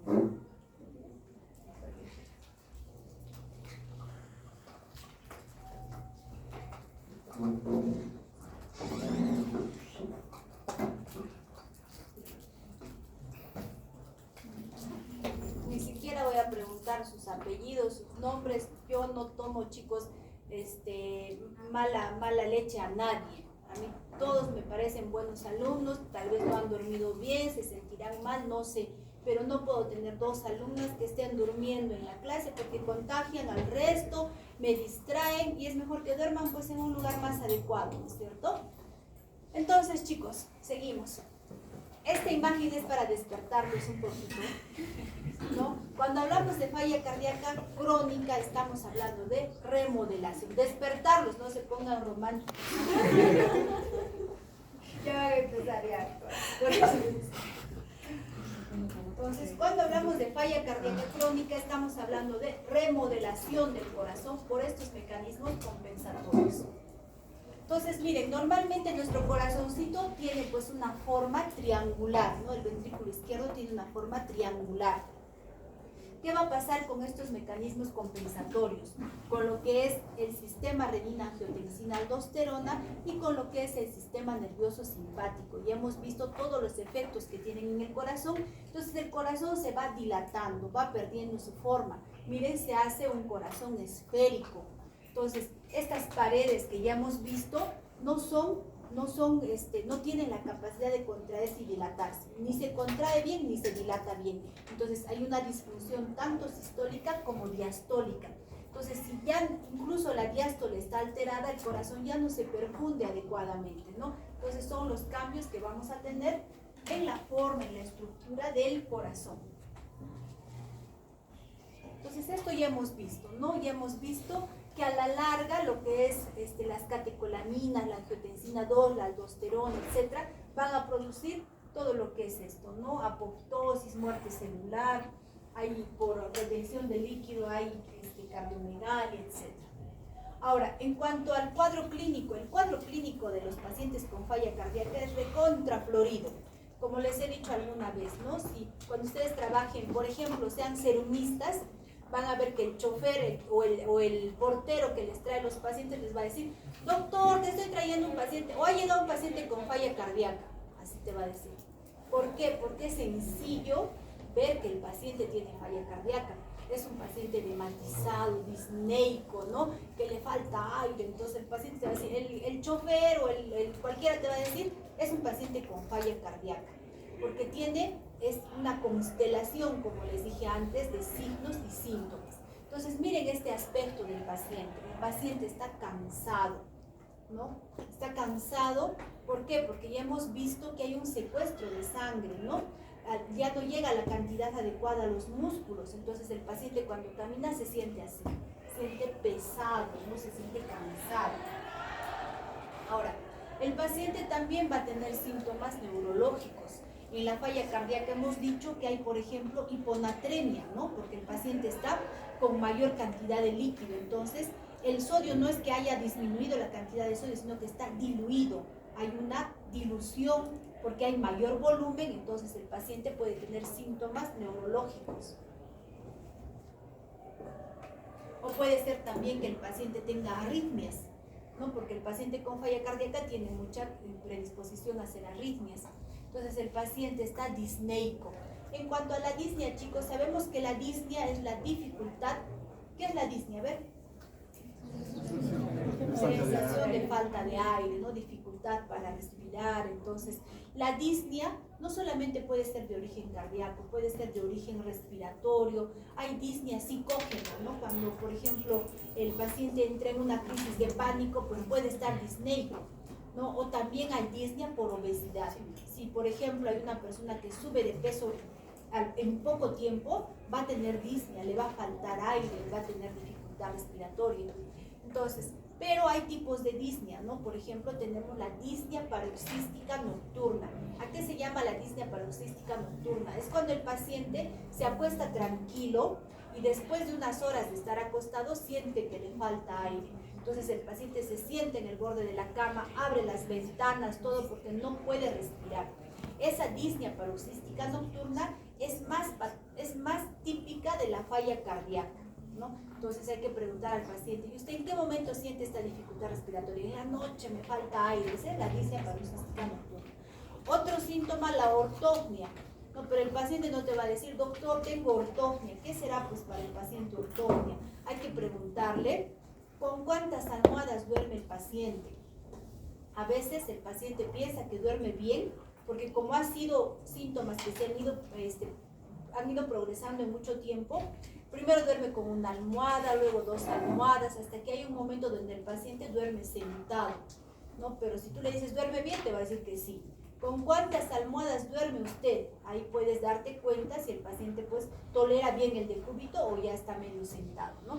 Ni siquiera voy a preguntar sus apellidos, sus nombres. Yo no tomo, chicos, mala leche a nadie. A mí todos me parecen buenos alumnos, tal vez no han dormido bien, se sentirán mal, no sé, pero no puedo tener dos alumnas que estén durmiendo en la clase porque contagian al resto, me distraen y es mejor que duerman pues en un lugar más adecuado, ¿no es cierto? Entonces, chicos, seguimos. Esta imagen es para despertarlos un poquito, ¿no? Cuando hablamos de falla cardíaca crónica, estamos hablando de remodelación. Despertarlos, no se pongan románticos. Ya van a empezar ya. Entonces, cuando hablamos de falla cardíaca crónica, estamos hablando de remodelación del corazón por estos mecanismos compensatorios. Entonces, miren, normalmente nuestro corazoncito tiene pues una forma triangular, ¿no? El ventrículo izquierdo tiene una forma triangular. ¿Qué va a pasar con estos mecanismos compensatorios? Con lo que es el sistema renina-angiotensina-aldosterona y con lo que es el sistema nervioso simpático. Ya hemos visto todos los efectos que tienen en el corazón. Entonces el corazón se va dilatando, va perdiendo su forma. Miren, se hace un corazón esférico. Entonces, estas paredes que ya hemos visto no tienen la capacidad de contraerse y dilatarse. Ni se contrae bien ni se dilata bien. Entonces, hay una disfunción tanto sistólica como diastólica. Entonces, si ya incluso la diástole está alterada, el corazón ya no se perfunde adecuadamente, ¿no? Entonces son los cambios que vamos a tener en la forma, en la estructura del corazón. Entonces esto ya hemos visto, ¿no? Ya hemos visto que a la larga lo que es las catecolaminas, la angiotensina 2, la aldosterona, etcétera, van a producir todo lo que es esto, ¿no? Apoptosis, muerte celular, hay por retención de líquido, hay cardiomegalia, etcétera. Ahora, en cuanto al cuadro clínico, el cuadro clínico de los pacientes con falla cardíaca es recontraflorido. Como les he dicho alguna vez, ¿no? Si cuando ustedes trabajen, por ejemplo, sean serumistas, van a ver que el chofer o el portero que les trae los pacientes les va a decir: doctor, te estoy trayendo un paciente, o ha llegado un paciente con falla cardíaca. Así te va a decir. ¿Por qué? Porque es sencillo ver que el paciente tiene falla cardíaca. Es un paciente hematizado, disneico, ¿no? Que le falta aire. Entonces el paciente te va a decir, el chofer o cualquiera te va a decir, es un paciente con falla cardíaca. Porque es una constelación, como les dije antes, de signos y síntomas. Entonces miren este aspecto del paciente. El paciente está cansado, ¿no? Está cansado, ¿por qué? Porque ya hemos visto que hay un secuestro de sangre, ¿no? Ya no llega la cantidad adecuada a los músculos, entonces el paciente cuando camina se siente así, se siente pesado, no se siente cansado. Ahora, el paciente también va a tener síntomas neurológicos. En la falla cardíaca hemos dicho que hay, por ejemplo, hiponatremia, ¿no? Porque el paciente está con mayor cantidad de líquido, entonces el sodio no es que haya disminuido la cantidad de sodio, sino que está diluido, hay una dilución porque hay mayor volumen, entonces el paciente puede tener síntomas neurológicos. O puede ser también que el paciente tenga arritmias, ¿no? Porque el paciente con falla cardíaca tiene mucha predisposición a hacer arritmias. Entonces el paciente está disneico. En cuanto a la disnea, chicos, sabemos que la disnea es la dificultad. ¿Qué es la disnea? A ver. Sensación de falta de aire, ¿no? Dificultad para respirar. Entonces, la disnea no solamente puede ser de origen cardíaco, puede ser de origen respiratorio. Hay disnea psicógena, ¿no? Cuando, por ejemplo, el paciente entra en una crisis de pánico, pues puede estar disneico, ¿no? O también hay disnea por obesidad. Si, por ejemplo, hay una persona que sube de peso en poco tiempo, va a tener disnea, le va a faltar aire, va a tener dificultad respiratoria. Entonces, pero hay tipos de disnea, ¿no? Por ejemplo, tenemos la disnea paroxística nocturna. ¿A qué se llama la disnea paroxística nocturna? Es cuando el paciente se acuesta tranquilo y después de unas horas de estar acostado siente que le falta aire. Entonces el paciente se siente en el borde de la cama, abre las ventanas, todo porque no puede respirar. Esa disnea paroxística nocturna es más típica de la falla cardíaca, ¿no? Entonces hay que preguntar al paciente, ¿y usted en qué momento siente esta dificultad respiratoria? En la noche me falta aire, esa es la disnea paroxística nocturna. Otro síntoma, la ortopnia. No, pero el paciente no te va a decir, doctor, tengo ortopnia. ¿Qué será pues para el paciente ortopnia? Hay que preguntarle, ¿con cuántas almohadas duerme el paciente? A veces el paciente piensa que duerme bien, porque como han sido síntomas que se han ido progresando en mucho tiempo, primero duerme con una almohada, luego 2 almohadas, hasta que hay un momento donde el paciente duerme sentado, ¿no? Pero si tú le dices, ¿duerme bien? Te va a decir que sí. ¿Con cuántas almohadas duerme usted? Ahí puedes darte cuenta si el paciente pues tolera bien el decúbito o ya está medio sentado, ¿no?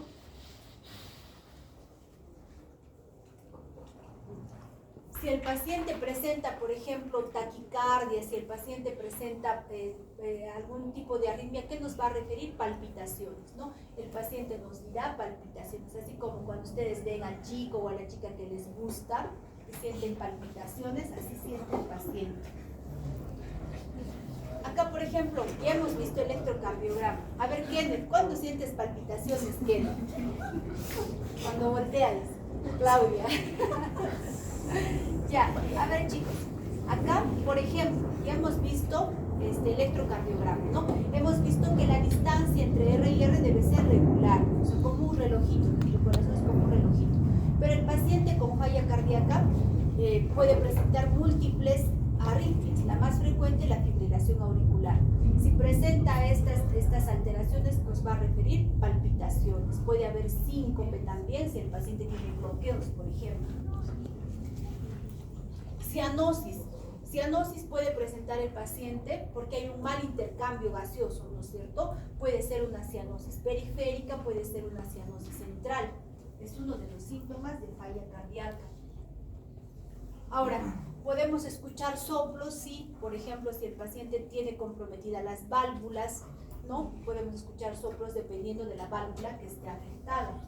Si el paciente presenta, por ejemplo, taquicardia, si el paciente presenta algún tipo de arritmia, ¿qué nos va a referir? Palpitaciones, ¿no? El paciente nos dirá palpitaciones, así como cuando ustedes ven al chico o a la chica que les gusta, que sienten palpitaciones, así siente el paciente. Acá, por ejemplo, ya hemos visto electrocardiograma. A ver, Kenneth, ¿cuándo sientes palpitaciones, Kenneth? Cuando volteas, Claudia. Ya, a ver chicos, acá por ejemplo, ya hemos visto electrocardiograma, ¿no? Hemos visto que la distancia entre R y R debe ser regular, o sea, como un relojito, el corazón es como un relojito. Pero el paciente con falla cardíaca puede presentar múltiples arritmias, la más frecuente la fibrilación auricular. Si presenta estas alteraciones, nos va a referir palpitaciones. Puede haber síncope también si el paciente tiene bloqueos, por ejemplo. Cianosis. Cianosis puede presentar el paciente porque hay un mal intercambio gaseoso, ¿no es cierto? Puede ser una cianosis periférica, puede ser una cianosis central. Es uno de los síntomas de falla cardíaca. Ahora, podemos escuchar soplos, sí, por ejemplo, si el paciente tiene comprometidas las válvulas, ¿no? Podemos escuchar soplos dependiendo de la válvula que esté afectada.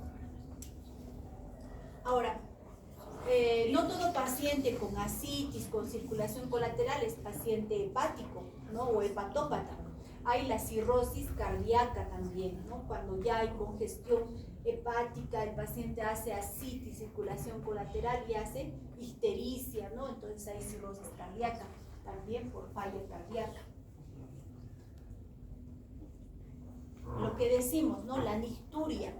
Ahora, no todo paciente con ascitis, con circulación colateral es paciente hepático, ¿no? O hepatópata. Hay la cirrosis cardíaca también, ¿no? Cuando ya hay congestión hepática, el paciente hace ascitis, circulación colateral y hace ictericia, ¿no? Entonces hay cirrosis cardíaca también por falla cardíaca. Lo que decimos, ¿no? La nicturia.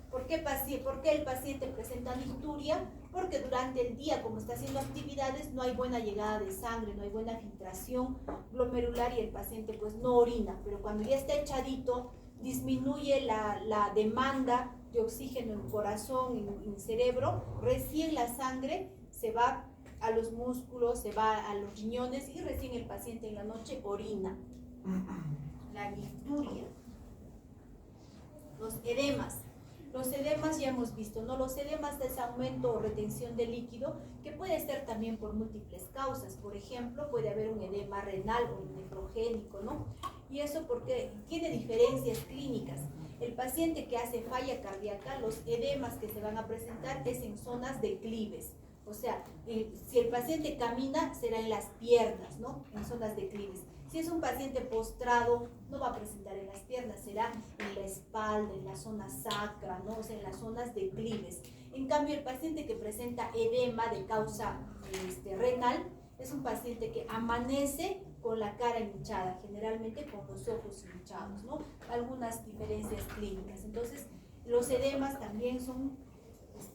¿Por qué el paciente presenta nicturia? Porque durante el día, como está haciendo actividades, no hay buena llegada de sangre, no hay buena filtración glomerular y el paciente pues no orina. Pero cuando ya está echadito, disminuye la demanda de oxígeno en corazón y en cerebro, recién la sangre se va a los músculos, se va a los riñones y recién el paciente en la noche orina. La nicturia. Los edemas. Los edemas ya hemos visto, ¿no? Los edemas es aumento o retención de líquido que puede ser también por múltiples causas. Por ejemplo, puede haber un edema renal o nefrogénico, ¿no? Y eso porque tiene diferencias clínicas. El paciente que hace falla cardíaca, los edemas que se van a presentar es en zonas declives. O sea, si el paciente camina, será en las piernas, ¿no? En zonas declives. Si es un paciente postrado, no va a presentar en las piernas, será en la espalda, en la zona sacra, ¿no? O sea, en las zonas declives. En cambio, el paciente que presenta edema de causa renal es un paciente que amanece con la cara hinchada, generalmente con los ojos hinchados, ¿no? Algunas diferencias clínicas. Entonces, los edemas también son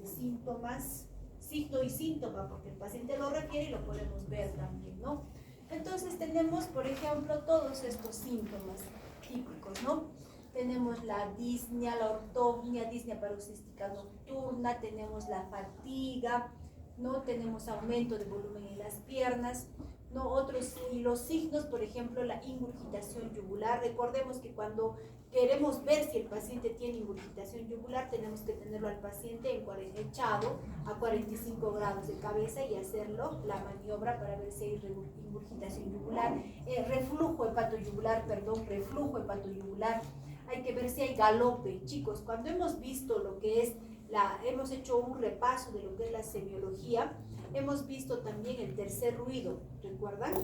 síntomas, signo y síntoma, porque el paciente lo refiere y lo podemos ver también, ¿no? Entonces tenemos, por ejemplo, todos estos síntomas típicos, ¿no? Tenemos la disnea, la ortognia, disnea paroxística nocturna, tenemos la fatiga, ¿no? Tenemos aumento de volumen en las piernas, ¿no? Otros, y los signos, por ejemplo, la ingurgitación yugular. Recordemos que cuando queremos ver si el paciente tiene ingurgitación yugular, tenemos que tenerlo al paciente echado a 45 grados de cabeza y hacerlo la maniobra para ver si hay ingurgitación yugular. Reflujo hepatoyugular. Hay que ver si hay galope. Chicos, cuando hemos visto lo que es hemos hecho un repaso de lo que es la semiología, hemos visto también el tercer ruido, ¿recuerdan?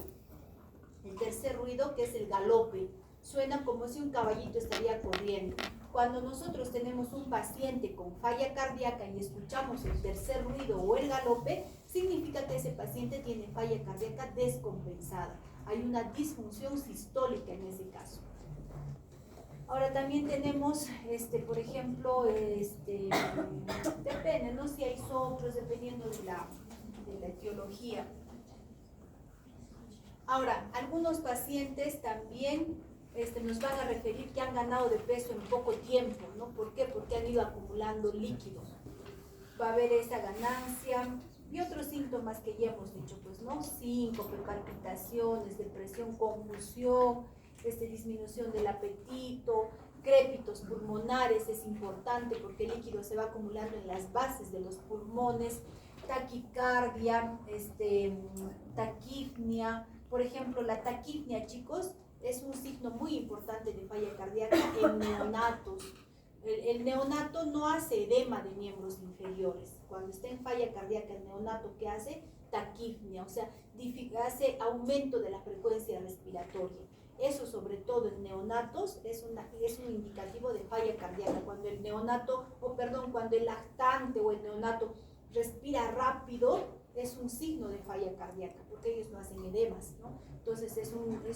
El tercer ruido, que es el galope. Suena como si un caballito estaría corriendo. Cuando nosotros tenemos un paciente con falla cardíaca y escuchamos el tercer ruido o el galope, significa que ese paciente tiene falla cardíaca descompensada. Hay una disfunción sistólica en ese caso. Ahora también tenemos, por ejemplo, depende, ¿no? Si hay soplos, dependiendo de la etiología. Ahora, algunos pacientes también nos van a referir que han ganado de peso en poco tiempo, ¿no? ¿Por qué? Porque han ido acumulando líquido. Va a haber esa ganancia y otros síntomas que ya hemos dicho, pues, ¿no? Síncope, palpitaciones, depresión, confusión, disminución del apetito, crépitos pulmonares, es importante porque el líquido se va acumulando en las bases de los pulmones, taquicardia, taquipnia. Por ejemplo, la taquipnia, chicos, es un signo muy importante de falla cardíaca en neonatos. El neonato no hace edema de miembros inferiores. Cuando está en falla cardíaca, el neonato, ¿qué hace? Taquipnia, o sea, hace aumento de la frecuencia respiratoria. Eso, sobre todo en neonatos, es un indicativo de falla cardíaca. Cuando el neonato, cuando el lactante o el neonato respira rápido, es un signo de falla cardíaca, porque ellos no hacen edemas, ¿no? Entonces es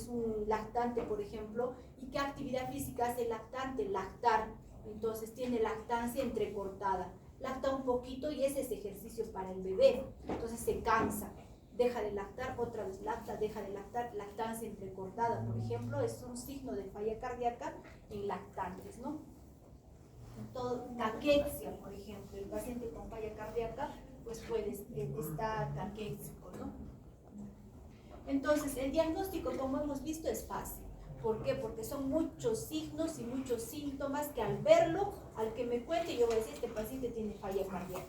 un lactante, por ejemplo. ¿Y qué actividad física hace el lactante? Lactar. Entonces tiene lactancia entrecortada. Lacta un poquito y ese es ejercicio para el bebé. Entonces se cansa. Deja de lactar, otra vez lacta, deja de lactar, lactancia entrecortada, por ejemplo, es un signo de falla cardíaca en lactantes, ¿no? Caquexia, por ejemplo, el paciente con falla cardíaca, pues está caquéxico, ¿no? Entonces, el diagnóstico, como hemos visto, es fácil. ¿Por qué? Porque son muchos signos y muchos síntomas que al verlo, al que me cuente, yo voy a decir, este paciente tiene falla cardíaca.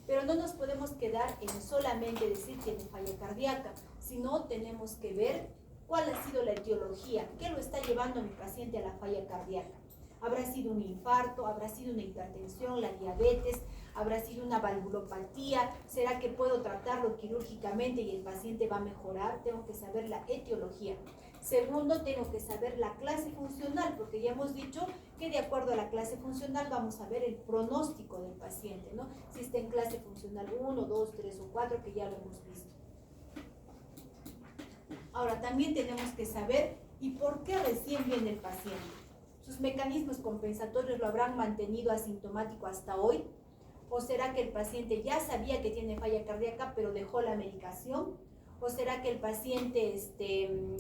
Pero no nos podemos quedar en solamente decir que tiene falla cardíaca, sino tenemos que ver cuál ha sido la etiología, qué lo está llevando a mi paciente a la falla cardíaca. ¿Habrá sido un infarto? ¿Habrá sido una hipertensión, la diabetes? ¿Habrá sido una valvulopatía? ¿Será que puedo tratarlo quirúrgicamente y el paciente va a mejorar? Tengo que saber la etiología. Segundo, tengo que saber la clase funcional, porque ya hemos dicho que de acuerdo a la clase funcional vamos a ver el pronóstico del paciente, ¿no? Si está en clase funcional 1, 2, 3 o 4, que ya lo hemos visto. Ahora, también tenemos que saber y por qué recién viene el paciente. ¿Sus mecanismos compensatorios lo habrán mantenido asintomático hasta hoy? ¿O será que el paciente ya sabía que tiene falla cardíaca pero dejó la medicación? ¿O será que el paciente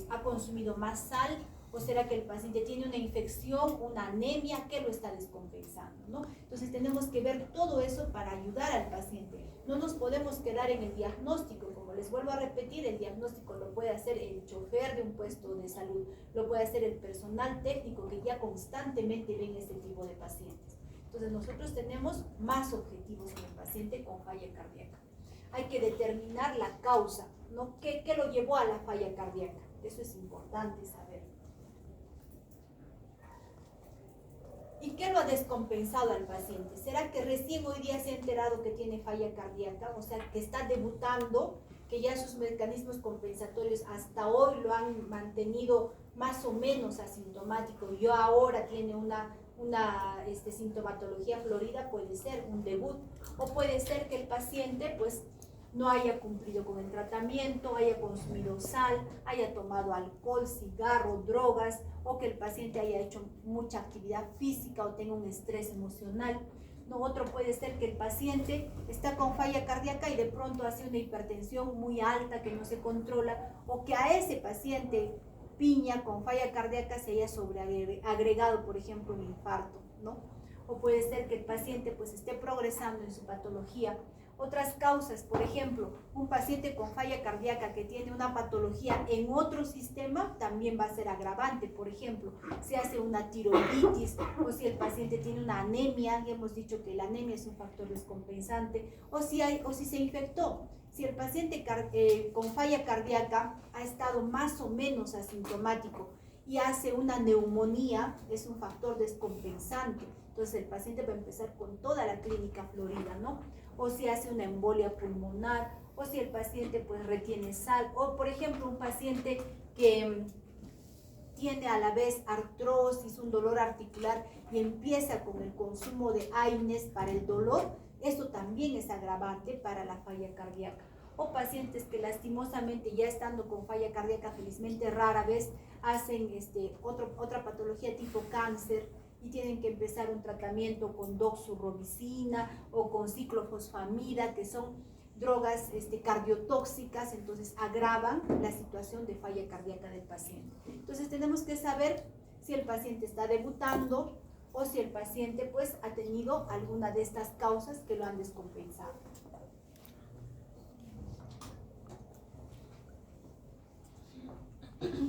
ha consumido más sal? ¿O será que el paciente tiene una infección, una anemia que lo está descompensando, ¿no? Entonces tenemos que ver todo eso para ayudar al paciente. No nos podemos quedar en el diagnóstico. Como les vuelvo a repetir, el diagnóstico lo puede hacer el chofer de un puesto de salud, lo puede hacer el personal técnico que ya constantemente ven este tipo de pacientes. Entonces nosotros tenemos más objetivos en el paciente con falla cardíaca. Hay que determinar la causa, ¿no? ¿Qué lo llevó a la falla cardíaca? Eso es importante saber. ¿Y qué lo ha descompensado al paciente? ¿Será que recién hoy día se ha enterado que tiene falla cardíaca? O sea, que está debutando, que ya sus mecanismos compensatorios hasta hoy lo han mantenido más o menos asintomático y ahora tiene una sintomatología florida. Puede ser un debut, o puede ser que el paciente pues no haya cumplido con el tratamiento, haya consumido sal, haya tomado alcohol, cigarro, drogas, o que el paciente haya hecho mucha actividad física o tenga un estrés emocional. No, otro puede ser que el paciente está con falla cardíaca y de pronto hace una hipertensión muy alta que no se controla, o que a ese paciente piña con falla cardíaca se haya sobreagregado, por ejemplo, un infarto, ¿no? O puede ser que el paciente pues esté progresando en su patología. Otras causas, por ejemplo, un paciente con falla cardíaca que tiene una patología en otro sistema también va a ser agravante. Por ejemplo, si hace una tiroiditis, o si el paciente tiene una anemia, ya hemos dicho que la anemia es un factor descompensante, o si se infectó. Si el paciente con falla cardíaca ha estado más o menos asintomático y hace una neumonía, es un factor descompensante. Entonces el paciente va a empezar con toda la clínica florida, ¿no? O si hace una embolia pulmonar, o si el paciente pues retiene sal, o por ejemplo un paciente que tiene a la vez artrosis, un dolor articular y empieza con el consumo de AINES para el dolor, esto también es agravante para la falla cardíaca. O pacientes que lastimosamente ya estando con falla cardíaca, felizmente rara vez hacen otra patología tipo cáncer y tienen que empezar un tratamiento con doxorubicina o con ciclofosfamida, que son drogas cardiotóxicas, entonces agravan la situación de falla cardíaca del paciente. Entonces tenemos que saber si el paciente está debutando o si el paciente pues ha tenido alguna de estas causas que lo han descompensado.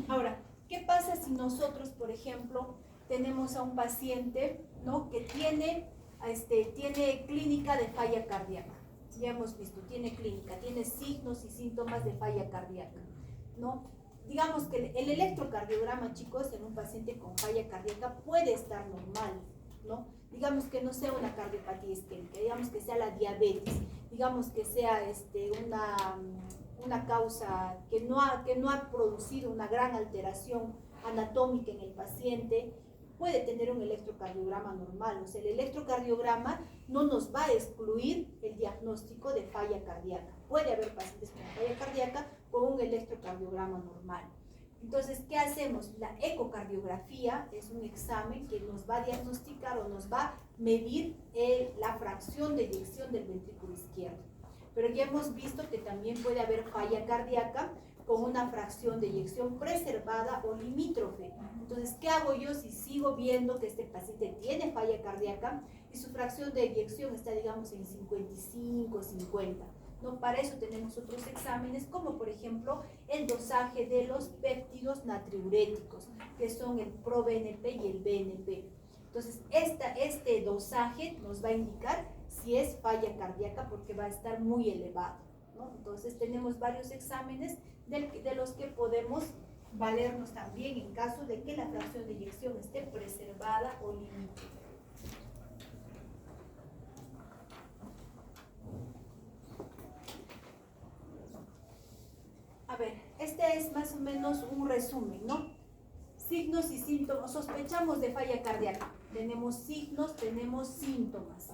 Ahora, ¿qué pasa si nosotros, por ejemplo, tenemos a un paciente, ¿no?, que tiene clínica de falla cardíaca? Ya hemos visto, tiene clínica, tiene signos y síntomas de falla cardíaca, ¿no? Digamos que el electrocardiograma, chicos, en un paciente con falla cardíaca puede estar normal, ¿no? Digamos que no sea una cardiopatía isquémica, digamos que sea la diabetes, digamos que sea una causa que no ha producido una gran alteración anatómica en el paciente, puede tener un electrocardiograma normal. O sea, el electrocardiograma no nos va a excluir el diagnóstico de falla cardíaca. Puede haber pacientes con falla cardíaca con un electrocardiograma normal. Entonces, ¿qué hacemos? La ecocardiografía es un examen que nos va a diagnosticar o nos va a medir la fracción de eyección del ventrículo izquierdo. Pero ya hemos visto que también puede haber falla cardíaca con una fracción de eyección preservada o limítrofe. Entonces, ¿qué hago yo si sigo viendo que este paciente tiene falla cardíaca y su fracción de eyección está, digamos, en 55, 50? ¿no? Para eso tenemos otros exámenes, como por ejemplo el dosaje de los péptidos natriuréticos, que son el ProBNP y el BNP. Entonces, este dosaje nos va a indicar si es falla cardíaca porque va a estar muy elevado, ¿no? Entonces, tenemos varios exámenes de los que podemos valernos también en caso de que la fracción de eyección esté preservada o limitada. A ver, este es más o menos un resumen, ¿no? Signos y síntomas. Sospechamos de falla cardíaca. Tenemos signos, tenemos síntomas.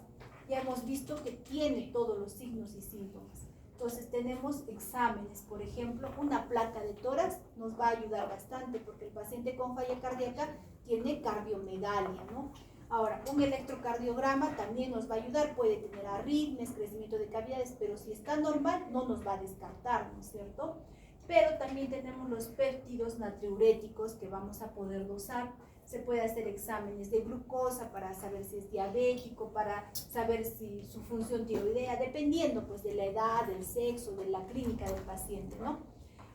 Ya hemos visto que tiene todos los signos y síntomas. Entonces tenemos exámenes. Por ejemplo, una placa de tórax nos va a ayudar bastante porque el paciente con falla cardíaca tiene cardiomegalia, ¿no? Ahora, un electrocardiograma también nos va a ayudar. Puede tener arritmias, crecimiento de cavidades, pero si está normal no nos va a descartar, ¿no es cierto? Pero también tenemos los péptidos natriuréticos que vamos a poder dosar. Se puede hacer exámenes de glucosa para saber si es diabético, para saber si su función tiroidea, dependiendo pues de la edad, del sexo, de la clínica del paciente, ¿no?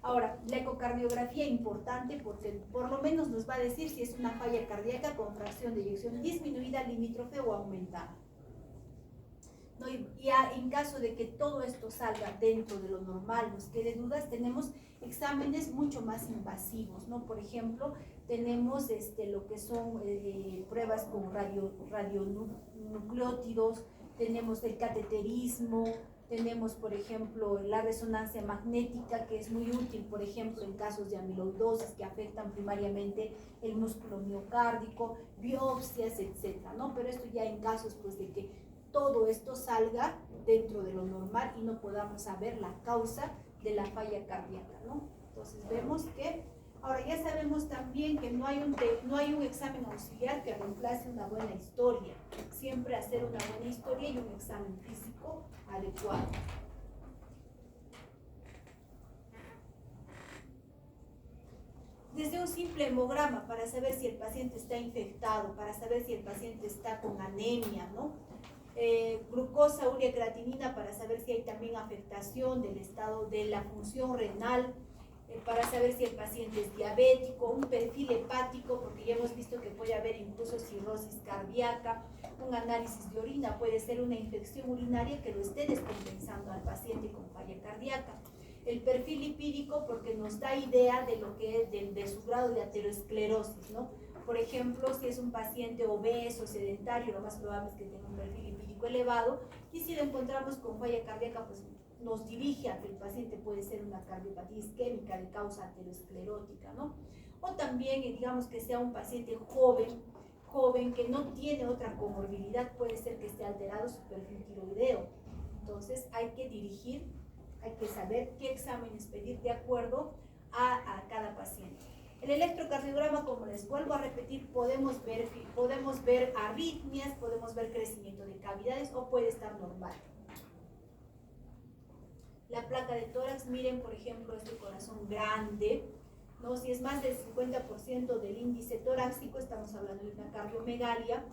Ahora, la ecocardiografía es importante porque por lo menos nos va a decir si es una falla cardíaca con fracción de eyección disminuida, limítrofe o aumentada. ¿No? Y en caso de que todo esto salga dentro de lo normal, nos quede dudas, tenemos exámenes mucho más invasivos, ¿no? Por ejemplo, tenemos lo que son pruebas con radionucleótidos, tenemos el cateterismo, tenemos, por ejemplo, la resonancia magnética, que es muy útil, por ejemplo, en casos de amiloidosis que afectan primariamente el músculo miocárdico, biopsias, etcétera, ¿no? Pero esto ya en casos, pues, de que todo esto salga dentro de lo normal y no podamos saber la causa de la falla cardíaca, ¿no? Entonces vemos que, ahora ya sabemos también que no hay un examen auxiliar que reemplace una buena historia. Siempre hacer una buena historia y un examen físico adecuado. Desde un simple hemograma para saber si el paciente está infectado, para saber si el paciente está con anemia, ¿no? Glucosa, urea, creatinina para saber si hay también afectación del estado de la función renal, para saber si el paciente es diabético, un perfil hepático, porque ya hemos visto que puede haber incluso cirrosis cardíaca, un análisis de orina, puede ser una infección urinaria que lo esté descompensando al paciente con falla cardíaca. El perfil lipídico porque nos da idea de lo que es de su grado de aterosclerosis, ¿no? Por ejemplo, si es un paciente obeso, sedentario, lo más probable es que tenga un perfil lipídico elevado, y si lo encontramos con falla cardíaca, pues nos dirige a que el paciente puede ser una cardiopatía isquémica de causa aterosclerótica, ¿no? O también, digamos que sea un paciente joven que no tiene otra comorbilidad, puede ser que esté alterado su perfil tiroideo. Entonces hay que dirigir, hay que saber qué exámenes pedir de acuerdo a cada paciente. El electrocardiograma, como les vuelvo a repetir, podemos ver arritmias, podemos ver crecimiento de cavidades o puede estar normal. La placa de tórax, miren por ejemplo este corazón grande, ¿no? Si es más del 50% del índice torácico, estamos hablando de una cardiomegalia.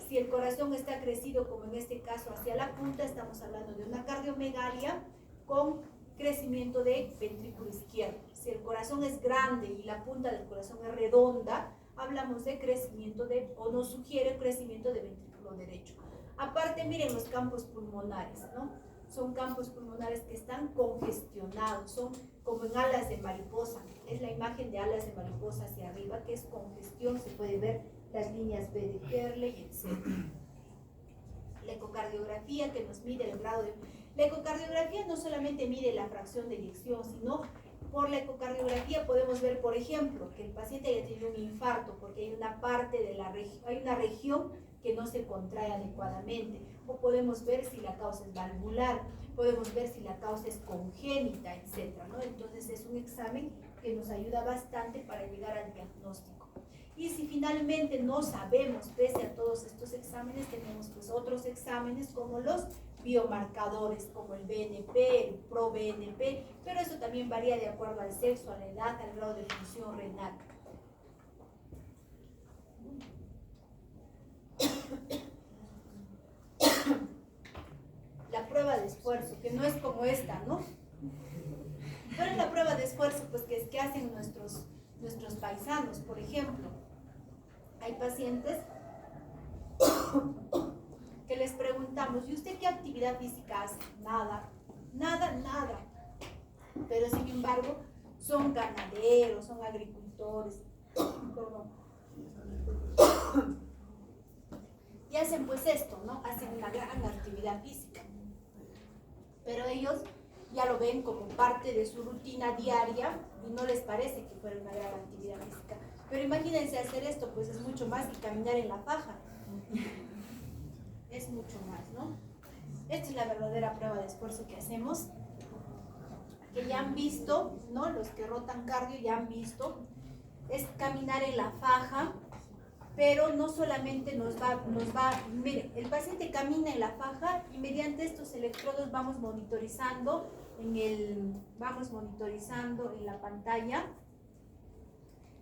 Si el corazón está crecido, como en este caso hacia la punta, estamos hablando de una cardiomegalia con crecimiento de ventrículo izquierdo. Si el corazón es grande y la punta del corazón es redonda, hablamos de crecimiento o nos sugiere crecimiento de ventrículo derecho. Aparte, miren los campos pulmonares, ¿no? Son campos pulmonares que están congestionados, son como en alas de mariposa. Es la imagen de alas de mariposa hacia arriba, que es congestión, se puede ver las líneas B de Kerley, etc. La ecocardiografía que nos mide el grado de... La ecocardiografía no solamente mide la fracción de eyección, sino por la ecocardiografía podemos ver, por ejemplo, que el paciente haya tenido un infarto, porque hay una parte de hay una región que no se contrae adecuadamente, o podemos ver si la causa es valvular, podemos ver si la causa es congénita, etc., ¿no? Entonces es un examen que nos ayuda bastante para llegar al diagnóstico. Y si finalmente no sabemos, pese a todos estos exámenes, tenemos pues otros exámenes como los biomarcadores, como el BNP, el ProBNP, pero eso también varía de acuerdo al sexo, a la edad, al grado de función renal. La prueba de esfuerzo, que no es como esta, ¿no? ¿Cuál es la prueba de esfuerzo? Pues que hacen nuestros paisanos, por ejemplo. Hay pacientes que les preguntamos, ¿y usted qué actividad física hace? Nada, nada, nada. Pero sin embargo, son ganaderos, son agricultores, y hacen pues esto, ¿no? Hacen una gran actividad física. Pero ellos ya lo ven como parte de su rutina diaria y no les parece que fuera una gran actividad física. Pero imagínense hacer esto, pues es mucho más que caminar en la faja. Es mucho más, ¿no? Esta es la verdadera prueba de esfuerzo que hacemos, que ya han visto, ¿no? Los que rotan cardio ya han visto, es caminar en la faja, pero no solamente mire, el paciente camina en la faja y mediante estos electrodos vamos monitorizando en la pantalla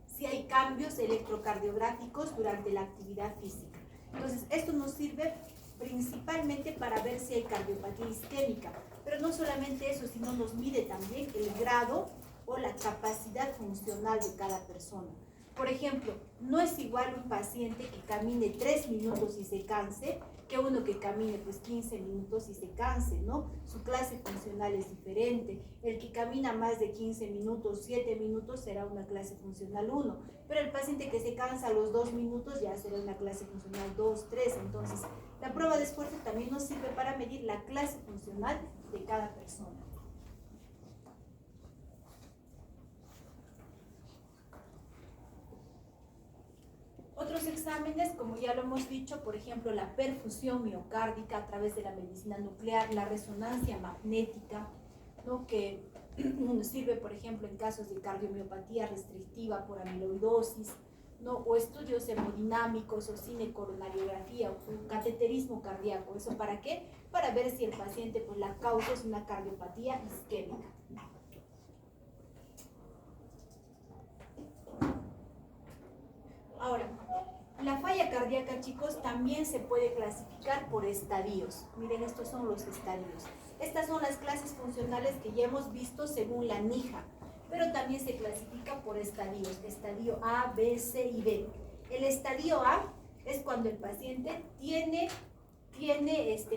si hay cambios electrocardiográficos durante la actividad física. Entonces, esto nos sirve principalmente para ver si hay cardiopatía isquémica, pero no solamente eso, sino nos mide también el grado o la capacidad funcional de cada persona. Por ejemplo, no es igual un paciente que camine 3 minutos y se canse que uno que camine pues 15 minutos y se canse, ¿no? Su clase funcional es diferente. El que camina más de 15 minutos, 7 minutos será una clase funcional 1, pero el paciente que se cansa a los 2 minutos ya será una clase funcional 2, 3. Entonces, la prueba de esfuerzo también nos sirve para medir la clase funcional de cada persona. Otros exámenes, como ya lo hemos dicho, por ejemplo, la perfusión miocárdica a través de la medicina nuclear, la resonancia magnética, ¿no? Que nos sirve, por ejemplo, en casos de cardiomiopatía restrictiva por amiloidosis, ¿no? O estudios hemodinámicos o cinecoronariografía o cateterismo cardíaco. ¿Eso para qué? Para ver si el paciente, pues la causa es una cardiopatía isquémica. Ahora, la falla cardíaca, chicos, también se puede clasificar por estadios. Miren, estos son los estadios. Estas son las clases funcionales que ya hemos visto según la NIJA, pero también se clasifica por estadios. Estadio A, B, C y D. El estadio A es cuando el paciente tiene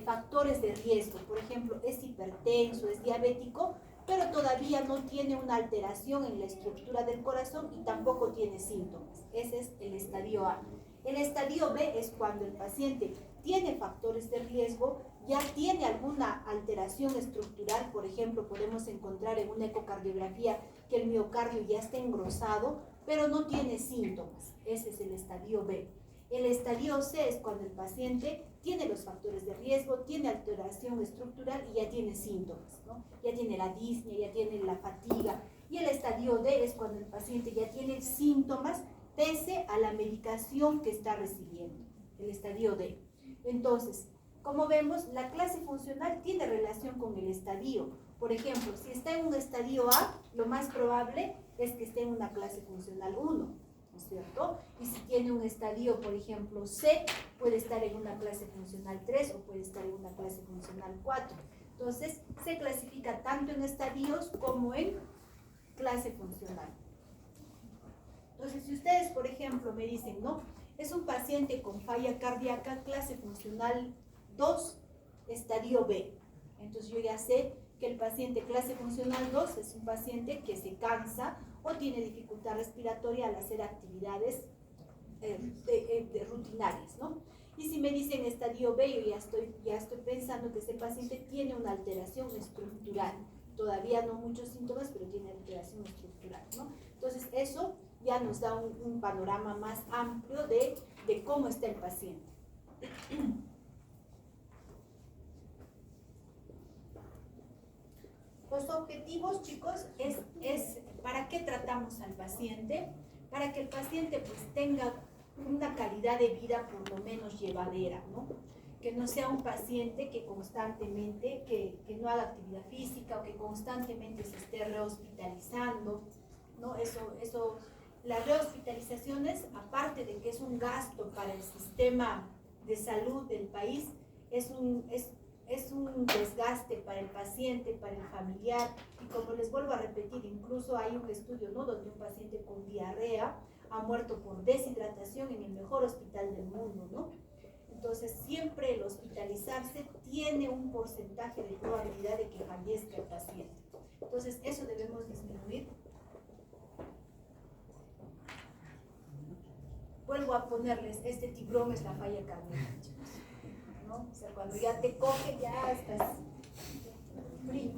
factores de riesgo. Por ejemplo, es hipertenso, es diabético, pero todavía no tiene una alteración en la estructura del corazón y tampoco tiene síntomas. Ese es el estadio A. El estadio B es cuando el paciente tiene factores de riesgo, ya tiene alguna alteración estructural. Por ejemplo, podemos encontrar en una ecocardiografía que el miocardio ya está engrosado, pero no tiene síntomas. Ese es el estadio B. El estadio C es cuando el paciente tiene los factores de riesgo, tiene alteración estructural y ya tiene síntomas, ¿no? Ya tiene la disnea, ya tiene la fatiga. Y el estadio D es cuando el paciente ya tiene síntomas pese a la medicación que está recibiendo. El estadio D. Entonces, como vemos, la clase funcional tiene relación con el estadio. Por ejemplo, si está en un estadio A, lo más probable es que esté en una clase funcional 1. ¿No es cierto? Y si tiene un estadio, por ejemplo, C, puede estar en una clase funcional 3 o puede estar en una clase funcional 4. Entonces, se clasifica tanto en estadios como en clase funcional. Entonces, si ustedes, por ejemplo, me dicen, no, es un paciente con falla cardíaca, clase funcional 2, estadio B. Entonces, yo ya sé que el paciente clase funcional 2 es un paciente que se cansa o tiene dificultad respiratoria al hacer actividades rutinarias, ¿no? Y si me dicen estadio B, yo ya estoy pensando que ese paciente tiene una alteración estructural. Todavía no muchos síntomas, pero tiene alteración estructural, ¿no? Entonces, eso ya nos da un panorama más amplio de cómo está el paciente. Los objetivos, chicos, es ¿para qué tratamos al paciente? Para que el paciente pues tenga una calidad de vida por lo menos llevadera, ¿no? Que no sea un paciente que constantemente, que no haga actividad física o que constantemente se esté rehospitalizando, ¿no? Las rehospitalizaciones, aparte de que es un gasto para el sistema de salud del país, es es un desgaste para el paciente, para el familiar, y como les vuelvo a repetir, incluso hay un estudio, ¿no?, donde un paciente con diarrea ha muerto por deshidratación en el mejor hospital del mundo, ¿no? Entonces, siempre el hospitalizarse tiene un porcentaje de probabilidad de que fallezca el paciente. Entonces, eso debemos disminuir. Vuelvo a ponerles, este tiburón es la falla cardíaca, chicos, ¿no? O sea, cuando ya te coge, ya estás frío.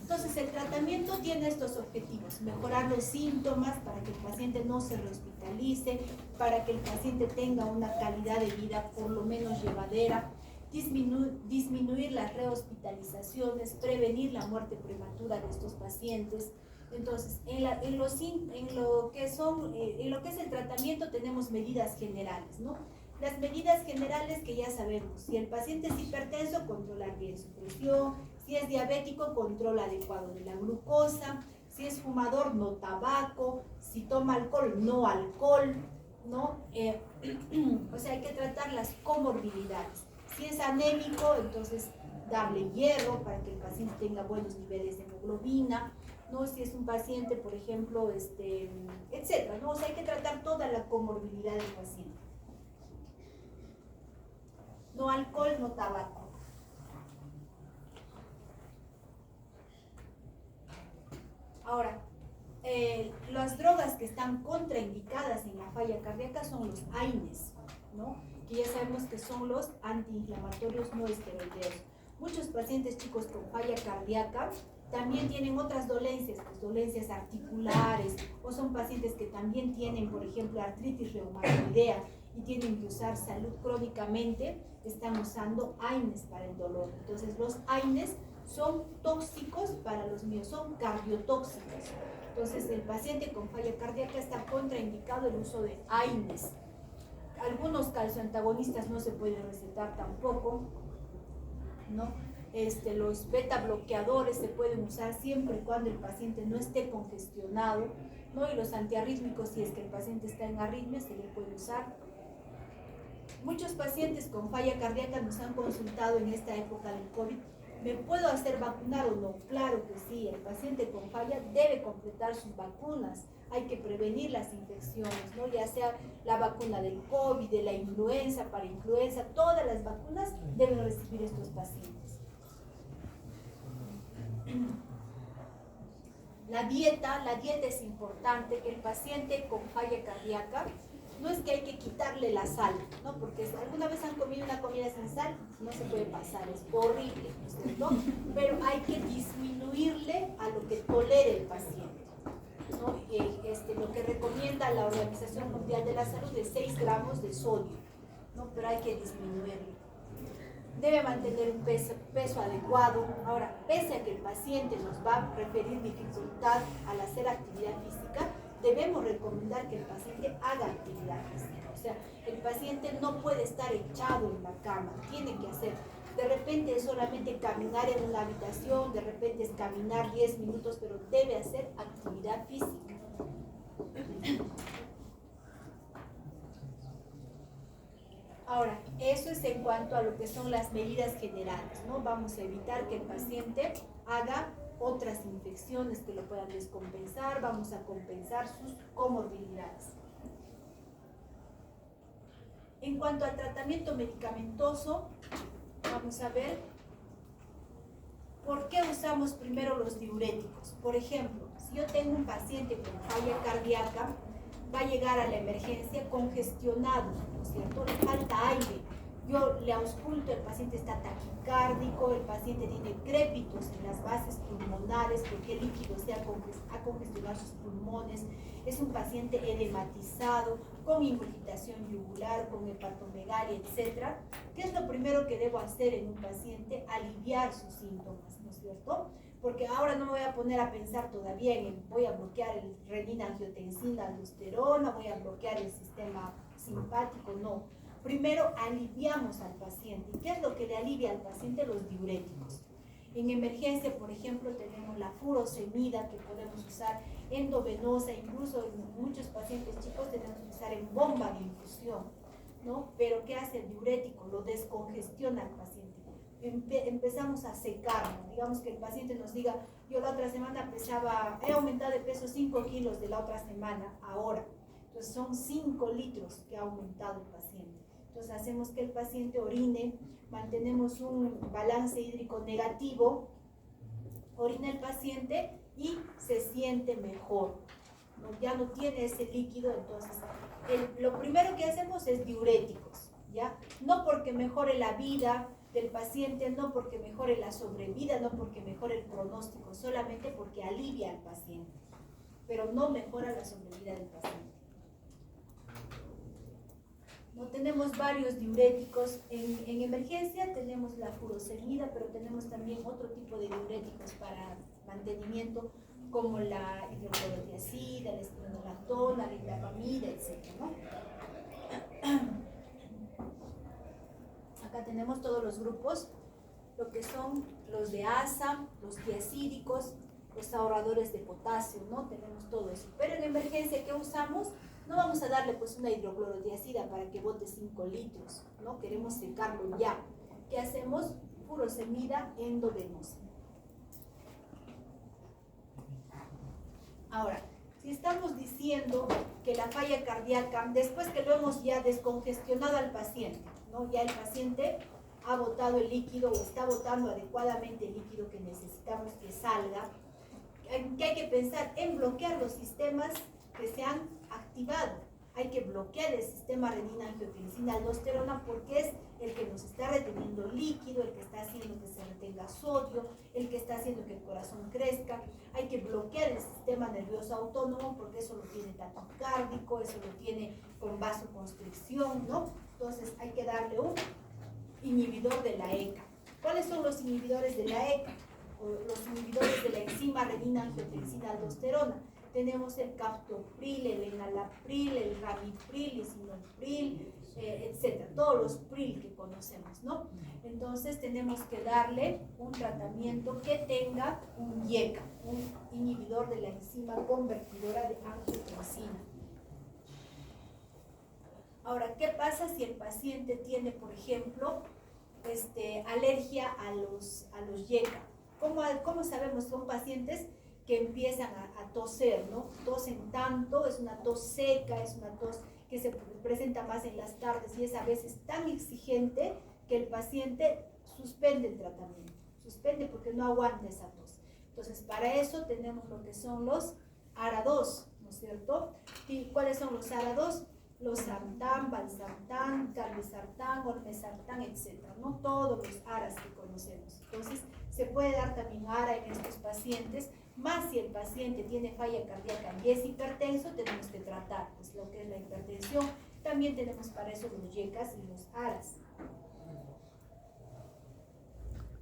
Entonces, el tratamiento tiene estos objetivos: mejorar los síntomas para que el paciente no se rehospitalice, para que el paciente tenga una calidad de vida por lo menos llevadera, disminuir las rehospitalizaciones, prevenir la muerte prematura de estos pacientes. Entonces, en lo que es el tratamiento tenemos medidas generales, ¿no? Las medidas generales que ya sabemos: si el paciente es hipertenso, controlar bien su presión; si es diabético, control adecuado de la glucosa; si es fumador, no tabaco; si toma alcohol, no alcohol, ¿no? O sea, hay que tratar las comorbilidades. Si es anémico, entonces darle hierro para que el paciente tenga buenos niveles de hemoglobina, ¿no? Si es un paciente, por ejemplo, etcétera, ¿no? O sea, hay que tratar toda la comorbilidad del paciente. No alcohol, no tabaco. Ahora, las drogas que están contraindicadas en la falla cardíaca son los AINES, ¿no? Que ya sabemos que son los antiinflamatorios no esteroideos. Muchos pacientes, chicos, con falla cardíaca también tienen otras dolencias, pues dolencias articulares, o son pacientes que también tienen, por ejemplo, artritis reumatoidea y tienen que usar salud crónicamente, están usando AINES para el dolor. Entonces, los AINES son tóxicos para los míos, son cardiotóxicos. Entonces, el paciente con falla cardíaca está contraindicado el uso de AINES. Algunos calcioantagonistas no se pueden recetar tampoco, ¿no? Los beta bloqueadores se pueden usar siempre y cuando el paciente no esté congestionado, ¿no? Y los antiarrítmicos, si es que el paciente está en arritmia, se le puede usar. Muchos pacientes con falla cardíaca nos han consultado en esta época del COVID: ¿me puedo hacer vacunar o no? Claro que sí, el paciente con falla debe completar sus vacunas. Hay que prevenir las infecciones, ¿no? Ya sea la vacuna del COVID, de la influenza, para influenza, todas las vacunas deben recibir estos pacientes. La dieta es importante, que el paciente con falla cardíaca, no es que hay que quitarle la sal, ¿no? Porque si alguna vez han comido una comida sin sal, no se puede pasar, es horrible, ¿no es cierto? Pero hay que disminuirle a lo que tolere el paciente, ¿no? Lo que recomienda la Organización Mundial de la Salud es 6 gramos de sodio, ¿no? Pero hay que disminuirlo. Debe mantener un peso adecuado. Ahora, pese a que el paciente nos va a referir dificultad al hacer actividad física, debemos recomendar que el paciente haga actividad física. O sea, el paciente no puede estar echado en la cama, tiene que hacer. De repente es solamente caminar en una habitación, de repente es caminar 10 minutos, pero debe hacer actividad física. Ahora, eso es en cuanto a lo que son las medidas generales, ¿no? Vamos a evitar que el paciente haga otras infecciones que lo puedan descompensar, vamos a compensar sus comorbilidades. En cuanto al tratamiento medicamentoso, vamos a ver por qué usamos primero los diuréticos. Por ejemplo, si yo tengo un paciente con falla cardíaca, va a llegar a la emergencia congestionado, ¿no es cierto? Le falta aire. Yo le ausculto, el paciente está taquicárdico, el paciente tiene crépitos en las bases pulmonares porque el líquido ha congestionado sus pulmones, es un paciente edematizado, con ingurgitación yugular, con hepatomegalia, etc. ¿Qué es lo primero que debo hacer en un paciente? Aliviar sus síntomas, ¿no es cierto? Porque ahora no me voy a poner a pensar todavía en voy a bloquear el renina-angiotensina, aldosterona, voy a bloquear el sistema simpático, no. Primero aliviamos al paciente. ¿Y qué es lo que le alivia al paciente? Los diuréticos. En emergencia, por ejemplo, tenemos la furosemida que podemos usar endovenosa, incluso en muchos pacientes chicos tenemos que usar en bomba de infusión. ¿no? Pero ¿qué hace el diurético? Lo descongestiona al paciente. Empezamos a secarlo. Digamos que el paciente nos diga, yo la otra semana he aumentado de peso 5 kilos de la otra semana, ahora. Entonces son 5 litros que ha aumentado el paciente. Entonces hacemos que el paciente orine, mantenemos un balance hídrico negativo, orina el paciente y se siente mejor, ¿no? Ya no tiene ese líquido. Entonces lo primero que hacemos es diuréticos, ¿ya? No porque mejore la vida del paciente, no porque mejore la sobrevida, no porque mejore el pronóstico, solamente porque alivia al paciente, pero no mejora la sobrevida del paciente. No tenemos varios diuréticos. En emergencia tenemos la furosemida, pero tenemos también otro tipo de diuréticos para mantenimiento, como la hidroclorotiazida, la espironolactona, la indapamida, etc., ¿no? Acá tenemos todos los grupos, lo que son los de ASA, los tiacídicos, los ahorradores de potasio, ¿no? Tenemos todo eso. Pero en emergencia, ¿qué usamos? No vamos a darle pues una hidroclorotiazida para que bote 5 litros, ¿no? Queremos secarlo ya. ¿Qué hacemos? Furosemida endovenosa. Ahora, si estamos diciendo que la falla cardíaca, después que lo hemos ya descongestionado al paciente, ¿no? Ya el paciente ha botado el líquido o está botando adecuadamente el líquido que necesitamos que salga, que hay que pensar en bloquear los sistemas que se han activado. Hay que bloquear el sistema renina-angiotensina-aldosterona porque es el que nos está reteniendo líquido, el que está haciendo que se retenga sodio, el que está haciendo que el corazón crezca. Hay que bloquear el sistema nervioso autónomo porque eso lo tiene taquicárdico, eso lo tiene con vasoconstricción, ¿no? Entonces hay que darle un inhibidor de la ECA. ¿Cuáles son los inhibidores de la ECA? O los inhibidores de la enzima renina-angiotensina-aldosterona. Tenemos el captopril, el enalapril, el ramipril, el sinopril, etcétera, todos los pril que conocemos, ¿no? Entonces tenemos que darle un tratamiento que tenga un IECA, un inhibidor de la enzima convertidora de angiotensina. Ahora, ¿qué pasa si el paciente tiene, por ejemplo, alergia a los IECA? ¿Cómo sabemos? Son pacientes que empiezan a toser, ¿no? Tosen tanto, es una tos seca, es una tos que se presenta más en las tardes y es a veces tan exigente que el paciente suspende el tratamiento, suspende porque no aguanta esa tos. Entonces, para eso tenemos lo que son los ARA2, ¿no es cierto? ¿Y cuáles son los ARA2? Los sartán, valsartán, carbesartán, olmesartán, etc., ¿no? Todos los ARAs que conocemos. Entonces, se puede dar también ARA en estos pacientes, más si el paciente tiene falla cardíaca y es hipertenso, tenemos que tratar pues, lo que es la hipertensión. También tenemos para eso los YECAs y los ARAs.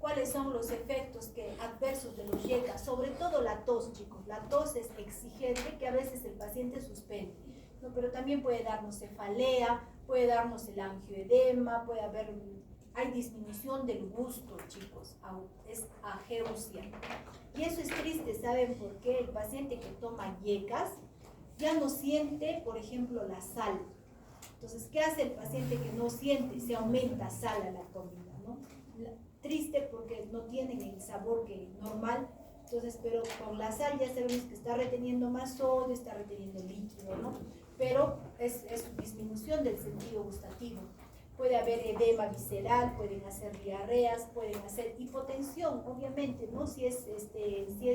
¿Cuáles son los efectos adversos de los YECAs? Sobre todo la tos, chicos. La tos es exigente que a veces el paciente suspende, ¿no? Pero también puede darnos cefalea, puede darnos el angioedema, hay disminución del gusto, chicos, es ageusia. Y eso es triste, ¿saben por qué? El paciente que toma YECAs ya no siente, por ejemplo, la sal. Entonces, ¿qué hace el paciente que no siente? Se aumenta sal a la comida, ¿no? Triste porque no tienen el sabor normal. Entonces, pero con la sal ya sabemos que está reteniendo más sodio, está reteniendo líquido, ¿no? Pero es disminución del sentido gustativo. Puede haber edema visceral, pueden hacer diarreas, pueden hacer hipotensión, obviamente, ¿no? Si es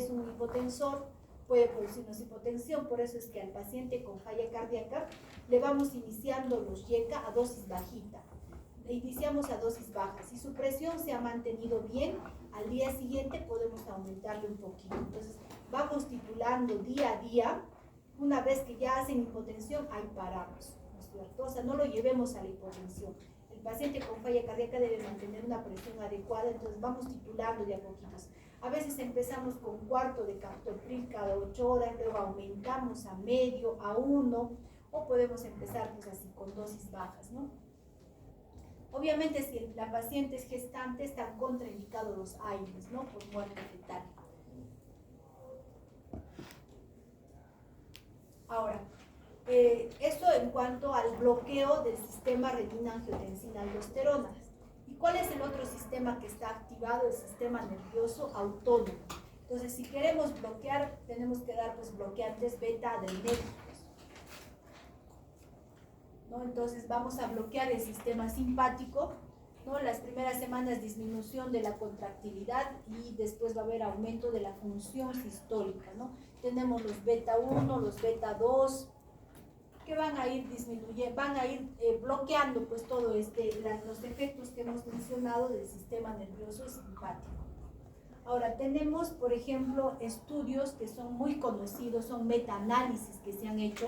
un hipotensor, puede producirnos hipotensión. Por eso es que al paciente con falla cardíaca le vamos iniciando los YECA a dosis bajita. Le iniciamos a dosis bajas. Si su presión se ha mantenido bien, al día siguiente podemos aumentarle un poquito. Entonces, vamos titulando día a día. Una vez que ya hacen hipotensión, ahí paramos, ¿no es cierto? O sea, no lo llevemos a la hipotensión. El paciente con falla cardíaca debe mantener una presión adecuada, entonces vamos titulando de a poquitos. A veces empezamos con cuarto de captopril cada 8 horas, luego aumentamos a medio, a 1, o podemos empezar pues así con dosis bajas, ¿no? Obviamente, si la paciente es gestante, están contraindicados los AINES, ¿no? Por muerte fetal. Ahora, eso en cuanto al bloqueo del sistema renina-angiotensina-aldosterona. ¿Y cuál es el otro sistema que está activado? El sistema nervioso autónomo. Entonces, si queremos bloquear, tenemos que dar pues, bloqueantes beta-adrenérgicos, ¿no? Entonces, vamos a bloquear el sistema simpático, ¿no? Las primeras semanas disminución de la contractilidad y después va a haber aumento de la función sistólica, ¿no? Tenemos los beta 1, los beta 2, que van a ir disminuyendo, van a ir bloqueando pues todo los efectos que hemos mencionado del sistema nervioso simpático. Ahora tenemos, por ejemplo, estudios que son muy conocidos, son metaanálisis que se han hecho,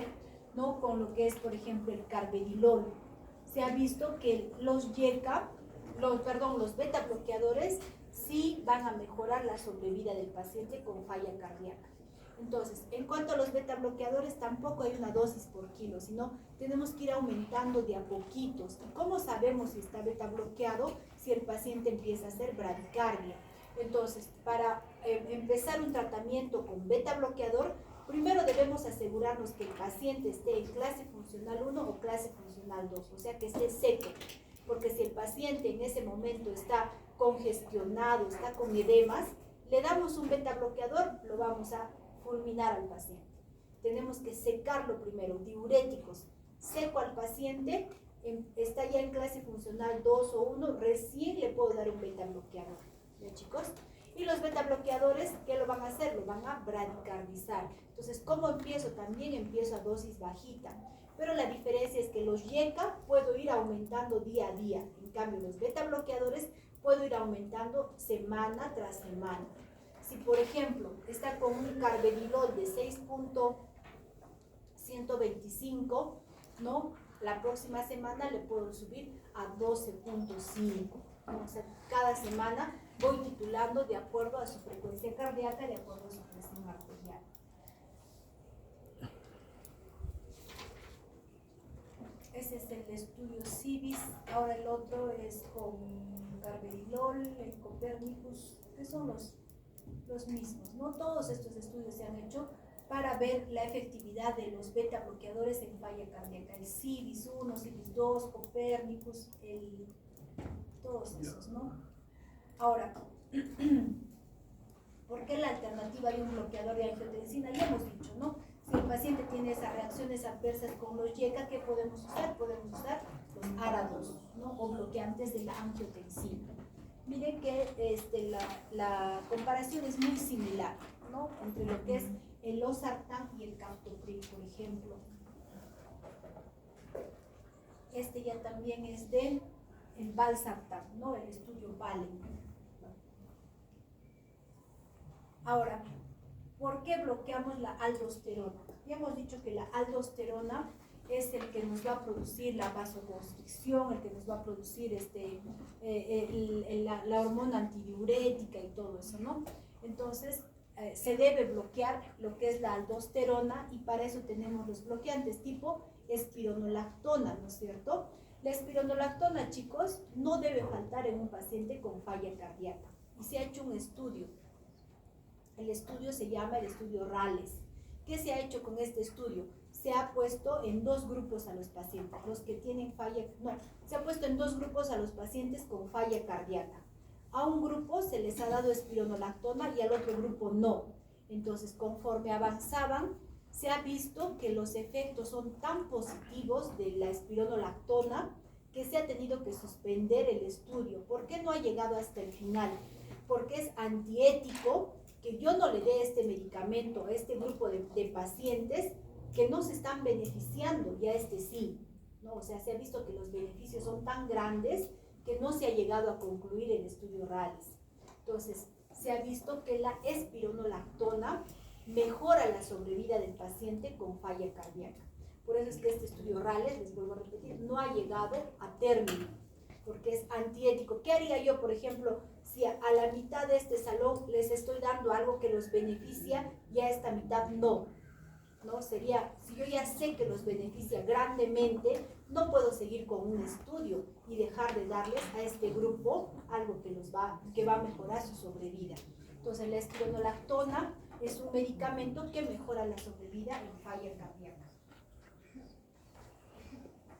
¿no? Con lo que es, por ejemplo, el carvedilol. Se ha visto que los beta bloqueadores sí van a mejorar la sobrevida del paciente con falla cardíaca. Entonces, en cuanto a los beta bloqueadores, tampoco hay una dosis por kilo, sino tenemos que ir aumentando de a poquitos. ¿Y cómo sabemos si está beta bloqueado? Si el paciente empieza a hacer bradicardia. Entonces, para empezar un tratamiento con beta bloqueador, primero debemos asegurarnos que el paciente esté en clase funcional 1 o clase funcional 2, o sea que esté seco, porque si el paciente en ese momento está congestionado, está con edemas, le damos un beta bloqueador, lo vamos a fulminar al paciente. Tenemos que secarlo primero, diuréticos. Seco al paciente, está ya en clase funcional 2 o 1, recién le puedo dar un beta bloqueador. ¿Bien, chicos? Y los beta bloqueadores, ¿qué lo van a hacer? Lo van a bradicardizar. Entonces, ¿cómo empiezo? También empiezo a dosis bajita. Pero la diferencia es que los YECA puedo ir aumentando día a día. En cambio, los beta bloqueadores puedo ir aumentando semana tras semana. Si, por ejemplo, está con un carvedilol de 6.125, ¿no? La próxima semana le puedo subir a 12.5. O sea, cada semana voy titulando de acuerdo a su frecuencia cardíaca, de acuerdo a su presión arterial. Ese es el estudio CIVIS. Ahora el otro es con carvedilol, el Copernicus, que son los mismos, ¿no? Todos estos estudios se han hecho para ver la efectividad de los beta bloqueadores en falla cardíaca. El CIVIS 1, CIVIS 2, Copernicus, todos esos, ¿no? Ahora, ¿por qué la alternativa de un bloqueador de angiotensina? Ya hemos dicho, ¿no? Si el paciente tiene esas reacciones adversas con los YECA, ¿qué podemos usar? Podemos usar los ARA2, ¿no? O bloqueantes de la angiotensina. Miren que la comparación es muy similar, ¿no? Entre lo que es el losartán y el captopril, por ejemplo. Ya también es del valsartán, ¿no? El estudio Valen. Ahora, ¿por qué bloqueamos la aldosterona? Ya hemos dicho que la aldosterona es el que nos va a producir la vasoconstricción, el que nos va a producir la hormona antidiurética y todo eso, ¿no? Entonces, se debe bloquear lo que es la aldosterona y para eso tenemos los bloqueantes tipo espironolactona, ¿no es cierto? La espironolactona, chicos, no debe faltar en un paciente con falla cardíaca. Y se ha hecho un estudio. El estudio se llama el estudio RALES. ¿Qué se ha hecho con este estudio? Se ha puesto en dos grupos a los pacientes, los que tienen se ha puesto en dos grupos a los pacientes con falla cardíaca. A un grupo se les ha dado espironolactona y al otro grupo no. Entonces, conforme avanzaban, se ha visto que los efectos son tan positivos de la espironolactona que se ha tenido que suspender el estudio. ¿Por qué no ha llegado hasta el final? Porque es antiético que yo no le dé este medicamento a este grupo de pacientes que no se están beneficiando y a sí, ¿no? O sea, se ha visto que los beneficios son tan grandes que no se ha llegado a concluir el estudio RALES. Entonces, se ha visto que la espironolactona mejora la sobrevida del paciente con falla cardíaca. Por eso es que este estudio RALES, les vuelvo a repetir, no ha llegado a término, porque es antiético. ¿Qué haría yo, por ejemplo, si a la mitad de este salón les estoy dando algo que los beneficia y a esta mitad no? ¿No? Sería, si yo ya sé que los beneficia grandemente, no puedo seguir con un estudio y dejar de darles a este grupo algo que va a mejorar su sobrevida. Entonces, la espironolactona es un medicamento que mejora la sobrevida en falla cardíaca.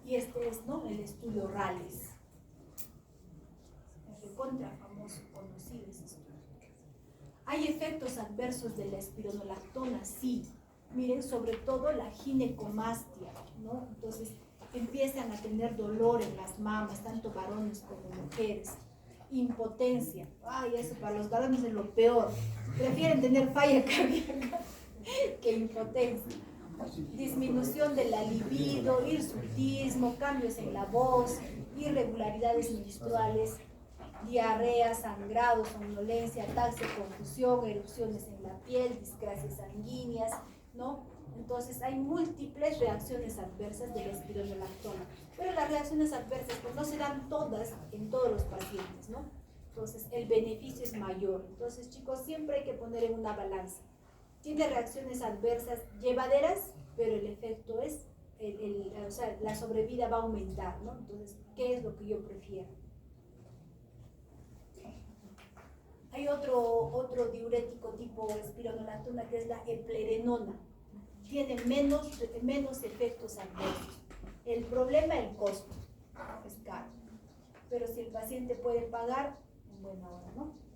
Y este es, ¿no?, el estudio Rales. Es recontra famoso, conocido ese estudio. ¿Hay efectos adversos de la espironolactona? Sí. Miren, sobre todo la ginecomastia, ¿no? Entonces, empiezan a tener dolor en las mamas, tanto varones como mujeres. Impotencia. Ay, eso para los varones es lo peor. Prefieren tener falla cardíaca que impotencia. Disminución de la libido, hirsutismo, cambios en la voz, irregularidades menstruales, diarrea, sangrado, somnolencia, ataxia, confusión, erupciones en la piel, discrasias sanguíneas, ¿no? Entonces hay múltiples reacciones adversas de la espironolactona, pero las reacciones adversas pues no se dan todas en todos los pacientes, ¿no? Entonces el beneficio es mayor. Entonces, chicos, siempre hay que poner en una balanza. Tiene reacciones adversas llevaderas, pero el efecto es, o sea, la sobrevida va a aumentar, ¿no? Entonces, ¿qué es lo que yo prefiero? Hay otro diurético tipo espironolactona que es la eplerenona. Tiene menos efectos adversos. El problema es el costo, es caro. Pero si el paciente puede pagar, en buena hora, ¿no?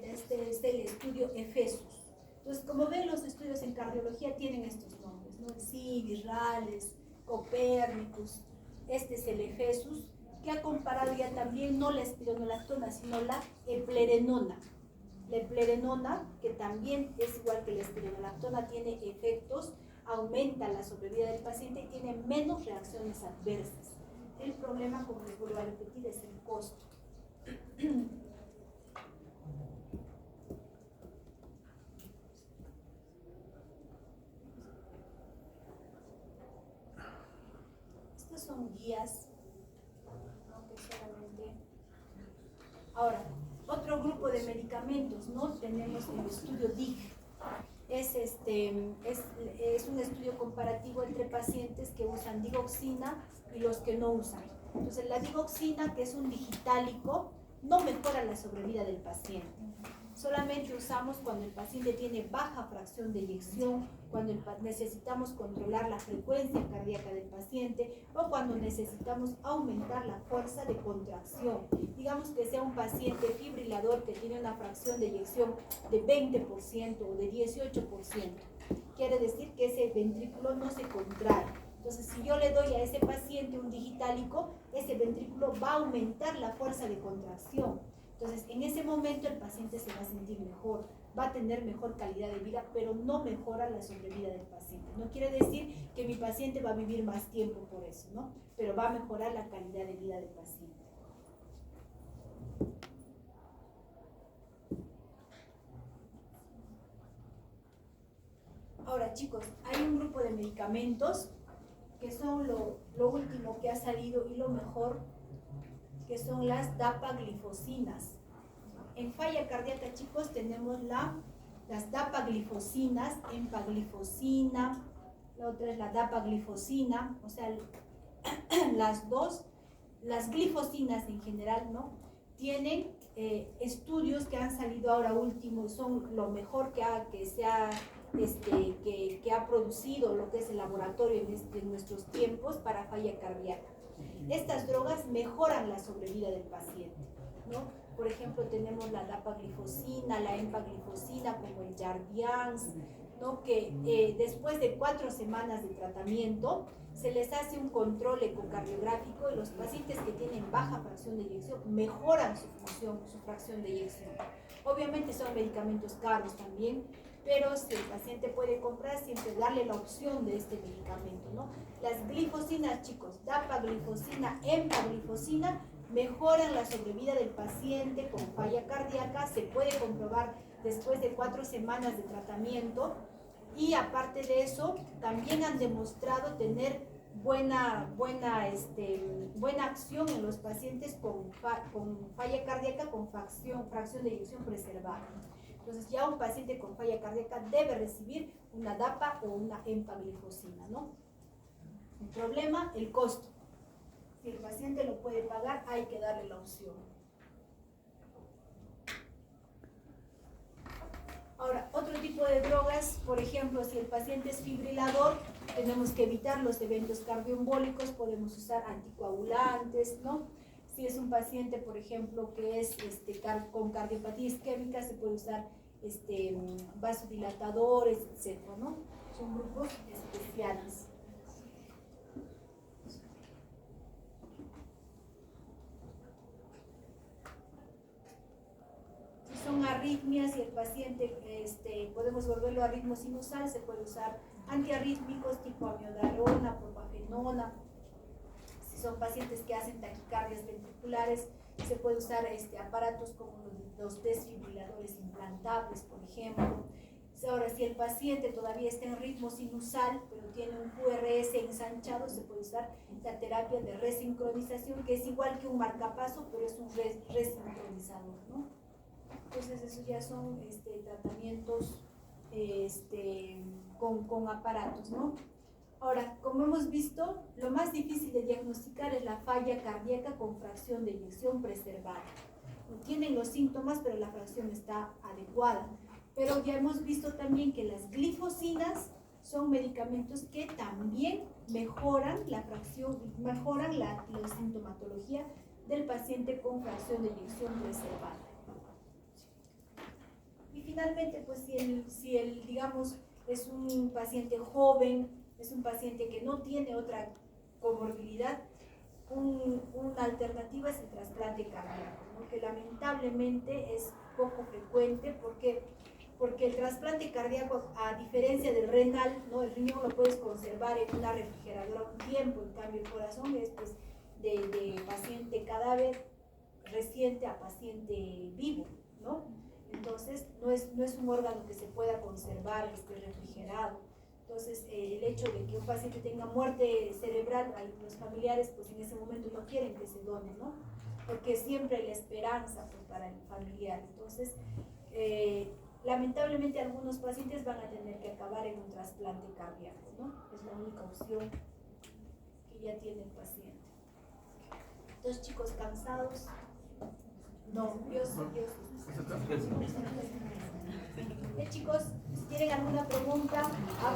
Este es el estudio Efesus. Entonces, como ven, los estudios en cardiología tienen estos nombres, ¿no? Civis, Rales, Copérnicus. Este es el Efesus, que ha comparado ya también no la espironolactona, sino la eplerenona. La eplerenona, que también es igual que la espironolactona, tiene efectos, aumenta la sobrevida del paciente y tiene menos reacciones adversas. El problema, como les vuelvo a repetir, es el costo. Estas son guías, ¿no? Que solamente... Ahora, otro grupo de medicamentos, ¿no? Tenemos el estudio DIG. Es un estudio comparativo entre pacientes que usan digoxina y los que no usan. Entonces, la digoxina, que es un digitálico, no mejora la sobrevida del paciente. Solamente usamos cuando el paciente tiene baja fracción de eyección, cuando necesitamos controlar la frecuencia cardíaca del paciente o cuando necesitamos aumentar la fuerza de contracción. Digamos que sea un paciente fibrilador que tiene una fracción de eyección de 20% o de 18%. Quiere decir que ese ventrículo no se contrae. Entonces, si yo le doy a ese paciente un digitálico, ese ventrículo va a aumentar la fuerza de contracción. Entonces, en ese momento el paciente se va a sentir mejor, va a tener mejor calidad de vida, pero no mejora la sobrevida del paciente. No quiere decir que mi paciente va a vivir más tiempo por eso, ¿no? Pero va a mejorar la calidad de vida del paciente. Ahora, chicos, hay un grupo de medicamentos que son lo último que ha salido y lo mejor, que son las dapaglifosinas. En falla cardíaca, chicos, tenemos las dapaglifosinas, empaglifosina, la otra es la dapaglifosina, o sea, las glifosinas en general, ¿no? Tienen estudios que han salido ahora último, son lo mejor que ha producido lo que es el laboratorio en nuestros tiempos para falla cardíaca. Estas drogas mejoran la sobrevida del paciente, ¿no? Por ejemplo, tenemos la dapaglifosina, la empaglifosina, como el Jardiance, ¿no? Que después de 4 semanas de tratamiento se les hace un control ecocardiográfico y los pacientes que tienen baja fracción de eyección mejoran su fracción de eyección. Obviamente son medicamentos caros también, pero si el paciente puede comprar, siempre darle la opción de este medicamento, ¿no? Las glifosinas, chicos, dapaglifosina, empaglifosina, mejoran la sobrevida del paciente con falla cardíaca, se puede comprobar después de 4 semanas de tratamiento, y aparte de eso, también han demostrado tener buena acción en los pacientes con falla cardíaca con fracción de eyección preservada. Entonces, ya un paciente con falla cardíaca debe recibir una DAPA o una empaglifosina, ¿no? El problema, el costo. Si el paciente lo puede pagar, hay que darle la opción. Ahora, otro tipo tipo de drogas, por ejemplo, si el paciente es fibrilador, tenemos que evitar los eventos cardioembólicos, podemos usar anticoagulantes, ¿no? Si es un paciente, por ejemplo, que es con cardiopatía isquémica, se puede usar vasodilatadores, etcétera, ¿no? Son grupos especiales. Si son arritmias y el paciente, podemos volverlo a ritmo sinusal, se puede usar antiarrítmicos tipo amiodarona, propafenona. Si son pacientes que hacen taquicardias ventriculares, se puede usar aparatos como los desfibriladores implantables, por ejemplo. Ahora, si el paciente todavía está en ritmo sinusal, pero tiene un QRS ensanchado, se puede usar la terapia de resincronización, que es igual que un marcapaso, pero es un resincronizador, ¿no? Entonces, esos ya son tratamientos con aparatos, ¿no? Ahora, como hemos visto, lo más difícil de diagnosticar es la falla cardíaca con fracción de eyección preservada. No tienen los síntomas, pero la fracción está adecuada. Pero ya hemos visto también que las glifosinas son medicamentos que también mejoran la fracción, mejoran la sintomatología del paciente con fracción de eyección preservada. Y finalmente, pues si el digamos, es un paciente joven, es un paciente que no tiene otra comorbilidad, una alternativa es el trasplante cardíaco, ¿no? Que lamentablemente es poco frecuente porque el trasplante cardíaco, a diferencia del renal, ¿no? El riñón lo puedes conservar en una refrigeradora un tiempo, en cambio el corazón es pues, de paciente cadáver reciente a paciente vivo, ¿no? Entonces no es un órgano que se pueda conservar, refrigerado. Entonces el hecho de que un paciente tenga muerte cerebral, los familiares pues en ese momento no quieren que se done, ¿no? Porque siempre hay la esperanza pues, para el familiar. Entonces lamentablemente algunos pacientes van a tener que acabar en un trasplante cardíaco, ¿no? Es la única opción que ya tiene el paciente. Entonces, chicos, ¿cansados? No, yo sí. Chicos, si tienen alguna pregunta, hablen.